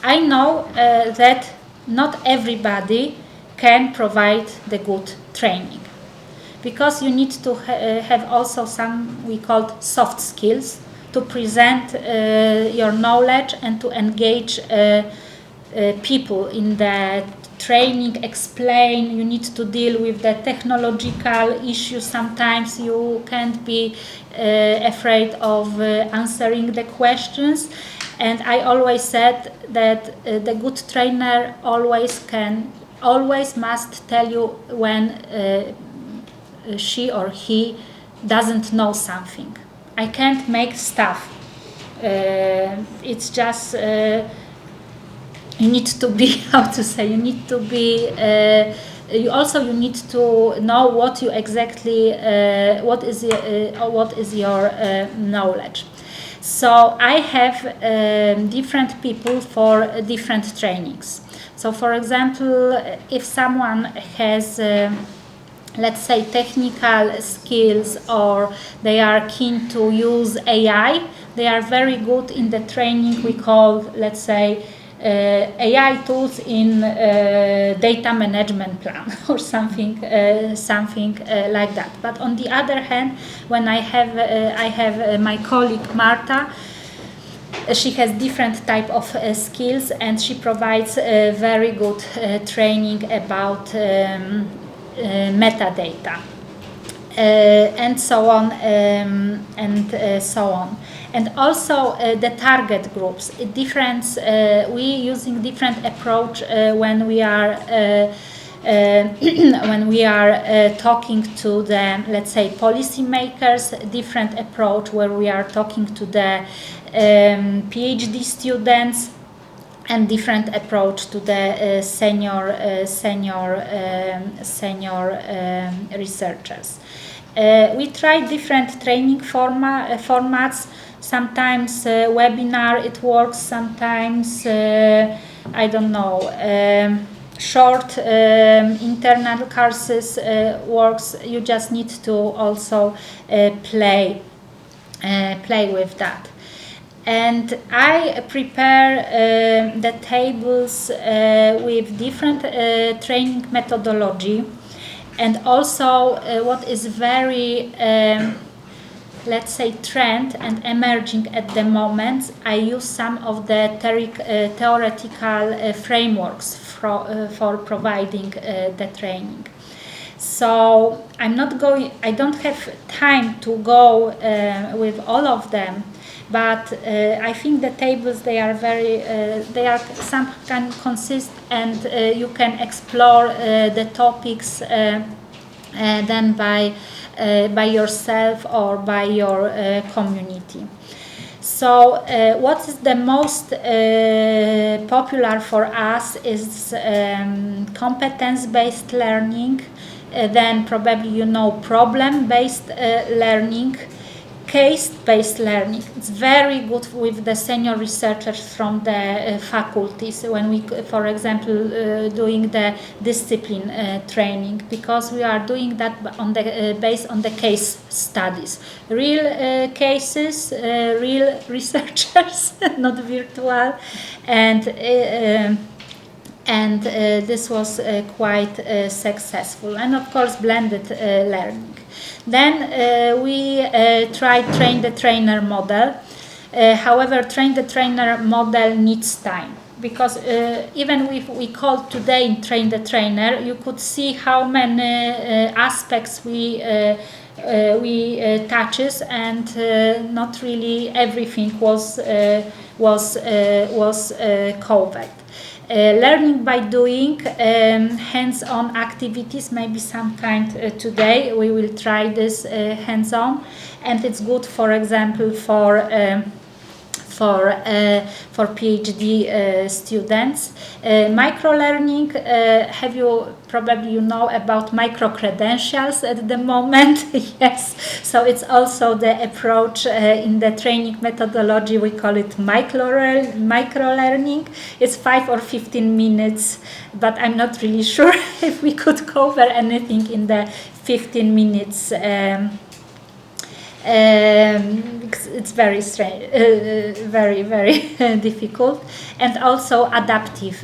I know that not everybody can provide the good training, because you need to have also some we call soft skills to present your knowledge and to engage people in the training, explain. You need to deal with the technological issues. Sometimes you can't be afraid of answering the questions. And I always said that the good trainer always must tell you when she or he doesn't know something. I can't make stuff. It's just you need to be, you need to be. You need to know what you exactly what is your knowledge. So I have different people for different trainings. So for example, if someone has, let's say, technical skills, or they are keen to use AI, they are very good in the training we call, let's say, AI tools in data management plan or something like that. But on the other hand, when I have my colleague Marta, she has different type of skills, and she provides very good training about metadata and so on so on. And also the target groups. We using different approach when we are talking to the, let's say, policymakers. Different approach where we are talking to the PhD students, and different approach to the senior researchers. We try different training formats. Sometimes webinar it works. Sometimes short internal courses works. You just need to also play with that. And I prepare the tables with different training methodology, and also what is very let's say trend and emerging at the moment, I use some of the theoretical frameworks for providing the training. So I don't have time to go with all of them, but I think the tables, they are some can consist, and you can explore the topics then by by yourself or by your community. So what is the most popular for us is competence-based learning, then probably you know problem-based learning, case-based learning. It's very good with the senior researchers from the faculties when we, for example, doing the discipline training, because we are doing that on the based on the case studies, real cases, real researchers, not virtual, and this was quite successful, and of course blended learning. Then we tried train-the-trainer model. However, train-the-trainer model needs time, because even if we call today train-the-trainer, you could see how many aspects we touches, and not really everything was covered. Learning by doing, hands-on activities, maybe some kind today. We will try this hands-on, and it's good, for example, for PhD students. Micro-learning, probably you know about micro-credentials at the moment. Yes, so it's also the approach in the training methodology. We call it micro-learning. It's 5 or 15 minutes, but I'm not really sure if we could cover anything in the 15 minutes. It's very strange, very difficult, and also adaptive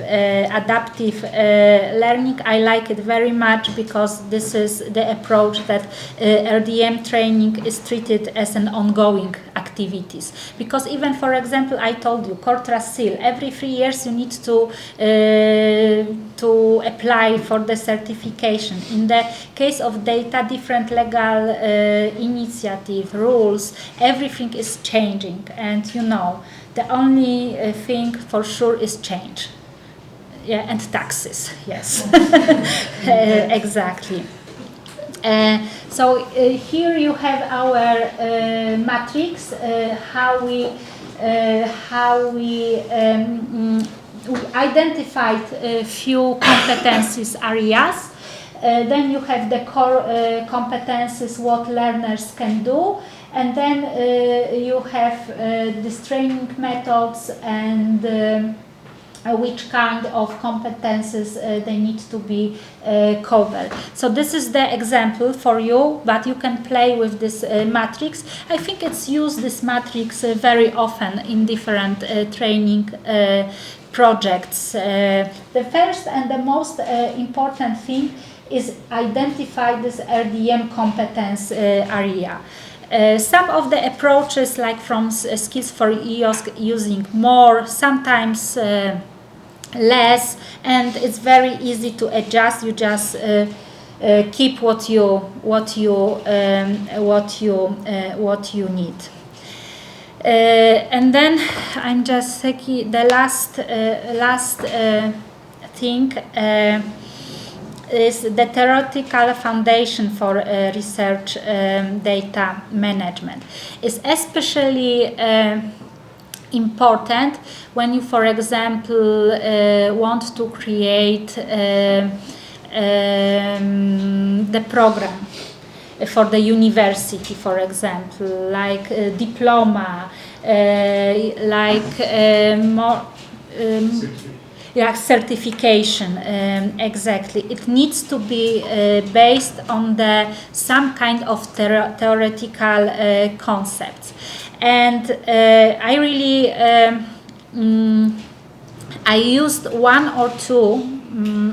learning. I like it very much, because this is the approach that RDM training is treated as an ongoing activities. Because even, for example, I told you, Cortra Seal, every 3 years you need to apply for the certification. In the case of data, different legal initiative, rules, everything is changing, and the only thing for sure is change. Yeah, and taxes, yes. Exactly. So here you have our matrix, how we identified a few competencies areas. Then you have the core competencies, what learners can do, and then you have these training methods and which kind of competences they need to be covered. So this is the example for you, but you can play with this matrix. I think it's used, this matrix, very often in different training projects. The first and the most important thing is identify this RDM competence area. Some of the approaches, like from Skills for EOSC, using more, sometimes less, and it's very easy to adjust. You just keep what you need. And then I'm just thinking the last thing is the theoretical foundation for research data management. Is especially important when you, for example, want to create the program for the university, for example, like diploma, certification. Exactly. It needs to be based on some kind of theoretical concepts. And I really I used one or two,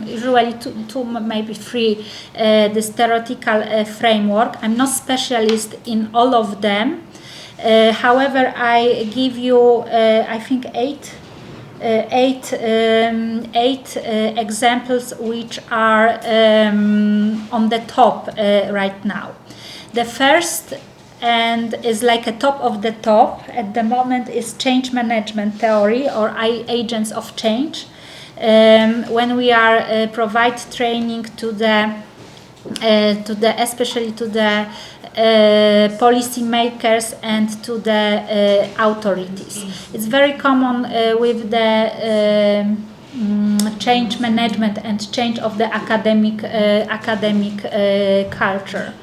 usually two, maybe three, this theoretical framework. I'm not specialist in all of them. However, I give you, I think, eight examples which are on the top right now. The first, and is like a top of the top at the moment, is change management theory, or agents of change. When we are provide training to the especially to the policy makers and to the authorities. It's very common with the change management and change of the academic culture.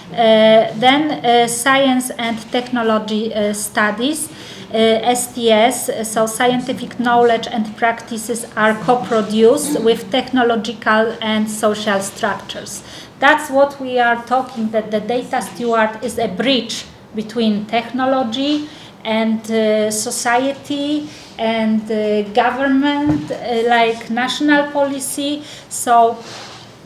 Then science and technology studies, STS, so scientific knowledge and practices are co-produced with technological and social structures. That's what we are talking, that the data steward is a bridge between technology and society and government, like national policy. So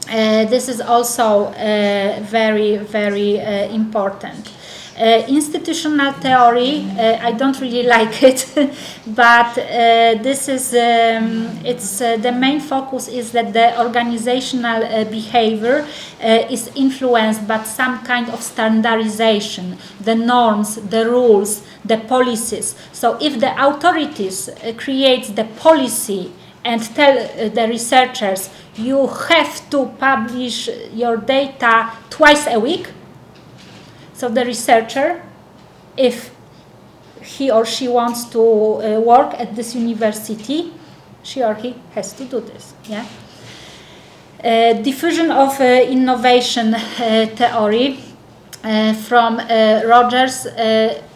this is also very, very important. Institutional theory, I don't really like it, but this is the main focus is that the organizational behavior is influenced by some kind of standardization, the norms, the rules, the policies. So if the authorities create the policy and tell the researchers you have to publish your data twice a week, so the researcher, if he or she wants to work at this university, she or he has to do this. Yeah. Diffusion of innovation theory from Rogers,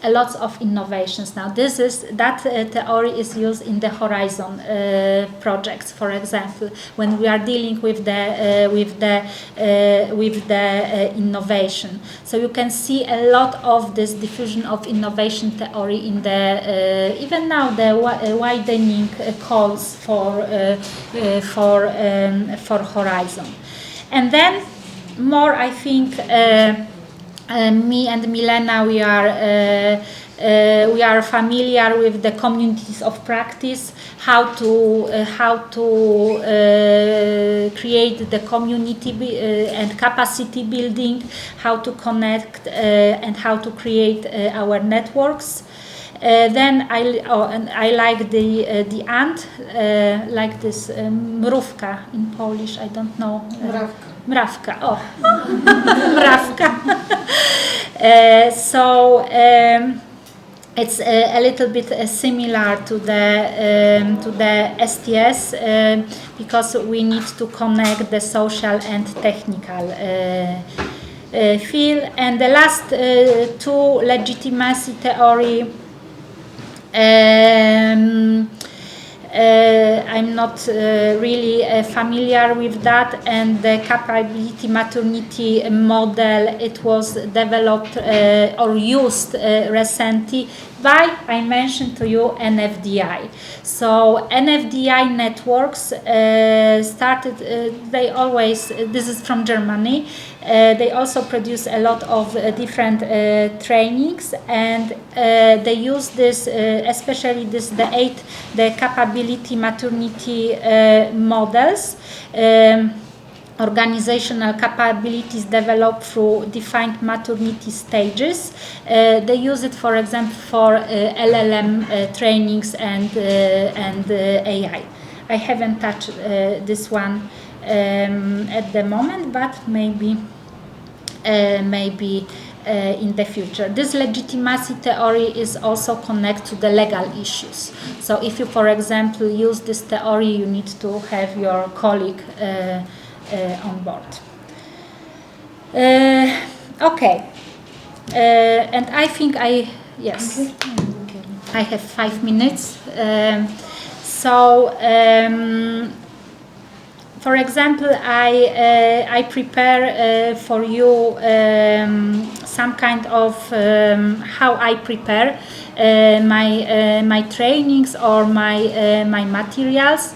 lots of innovations. Now, that theory is used in the Horizon projects, for example, when we are dealing with the innovation. So you can see a lot of this diffusion of innovation theory in the even now the widening calls for Horizon, and then more, I think. Me and Milena, we are familiar with the communities of practice, how to create the community and capacity building, how to connect and how to create our networks. Then I like the ant, like this mrówka in Polish. I don't know. Mrawka. Oh, mrawka. So it's a little bit similar to the STS because we need to connect the social and technical field. And the last two, legitimacy theory. I'm not really familiar with that, and the capability maternity model, it was developed or used recently by, I mentioned to you, NFDI. So NFDI networks started, they always, this is from Germany, they also produce a lot of different trainings, and they use this, especially this, the capability maternity models, organizational capabilities developed through defined maternity stages. They use it, for example, for LLM trainings and AI. I haven't touched this one at the moment, but maybe in the future. This legitimacy theory is also connected to the legal issues. So if you, for example, use this theory, you need to have your colleague on board. Okay, and I think yes, I have 5 minutes. For example, I prepare for you some kind of how I prepare my trainings or my materials.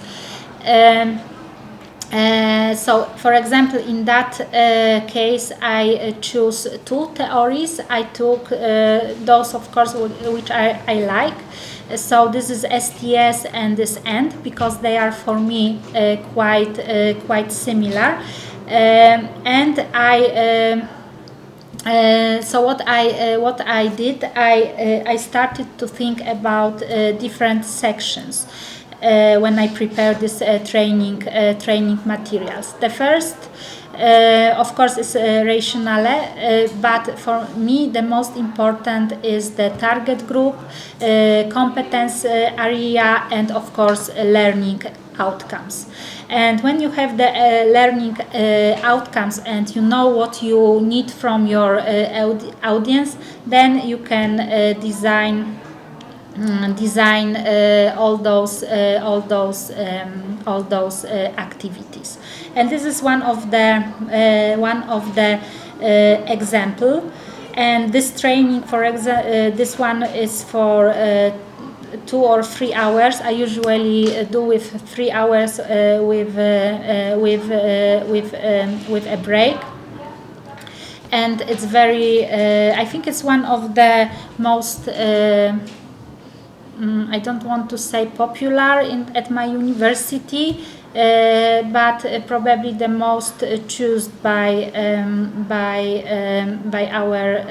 So, for example, in that case, I choose two theories. I took those, of course, which I like. So this is STS and this AND, because they are for me quite similar. And so what I did, I started to think about different sections. When I prepare this training materials. The first Of course, it's rationale, but for me the most important is the target group, competence area, and of course learning outcomes. And when you have the learning outcomes and you know what you need from your audience, then you can design all those activities. And this is one of the example. And this training, for example, this one is for 2 or 3 hours. I usually do with 3 hours with a break. And it's very, I think it's one of the most, I don't want to say popular at my university, but probably the most chosen by our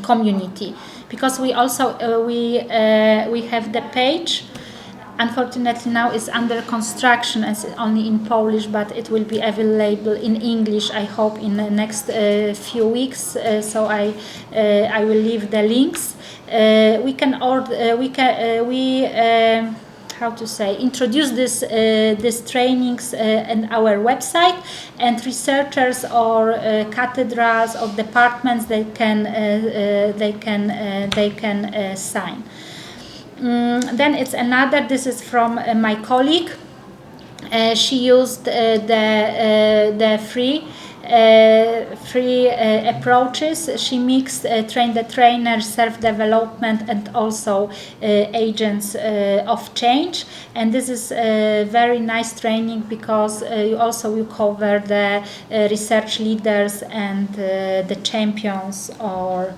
community, because we also we have the page. Unfortunately, now it's under construction as only in Polish, but it will be available in English, I hope, in the next few weeks. So I will leave the links. We can order. How to say, introduce these trainings on our website, and researchers or cathedrals or departments they can sign. Then it's another. This is from my colleague. She used the free approaches. She mixed train the trainer, self-development, and also agents of change. And this is a very nice training, because you cover the research leaders and the champions or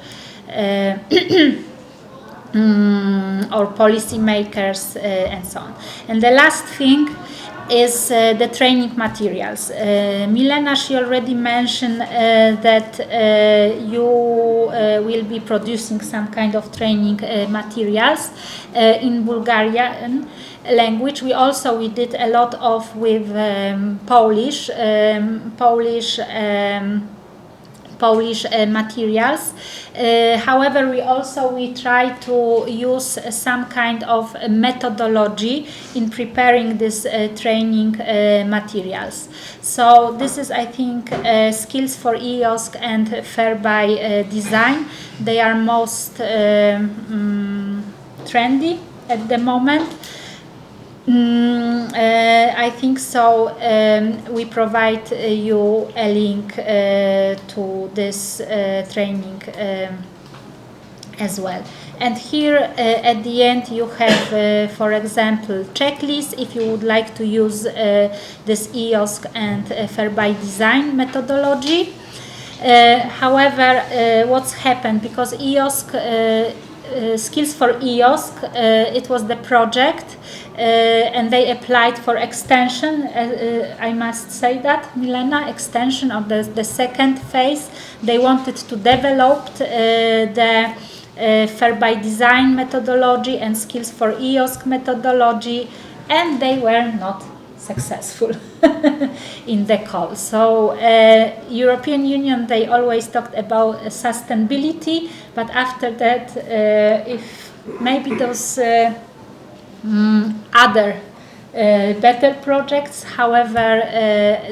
or policymakers and so on. And the last thing is the training materials. Milena, she already mentioned that you will be producing some kind of training materials in Bulgarian language. We did a lot of with Polish materials. However, we try to use some kind of methodology in preparing this training materials. So this is, I think, skills for EOSC and Fair by Design. They are most trendy at the moment. I think so. We provide you a link to this training as well. And here at the end you have, for example, checklist if you would like to use this EOSC and Fair by Design methodology. However, what's happened, because EOSC Skills for EOSC, it was the project, and they applied for extension. I must say that, Milena, extension of the second phase. They wanted to develop the Fair by Design methodology and Skills for EOSC methodology, and they were not successful in the call. So European Union, they always talked about sustainability, but after that, if maybe those other better projects, however,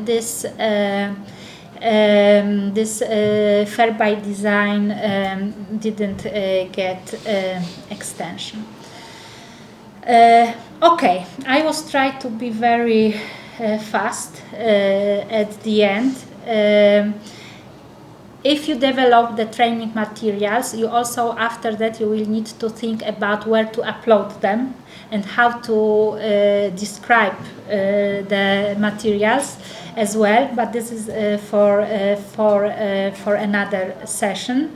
this Fair by Design didn't get extension. Okay, I was trying to be very fast at the end. If you develop the training materials, you also, after that, you will need to think about where to upload them and how to describe the materials as well. But this is for another session.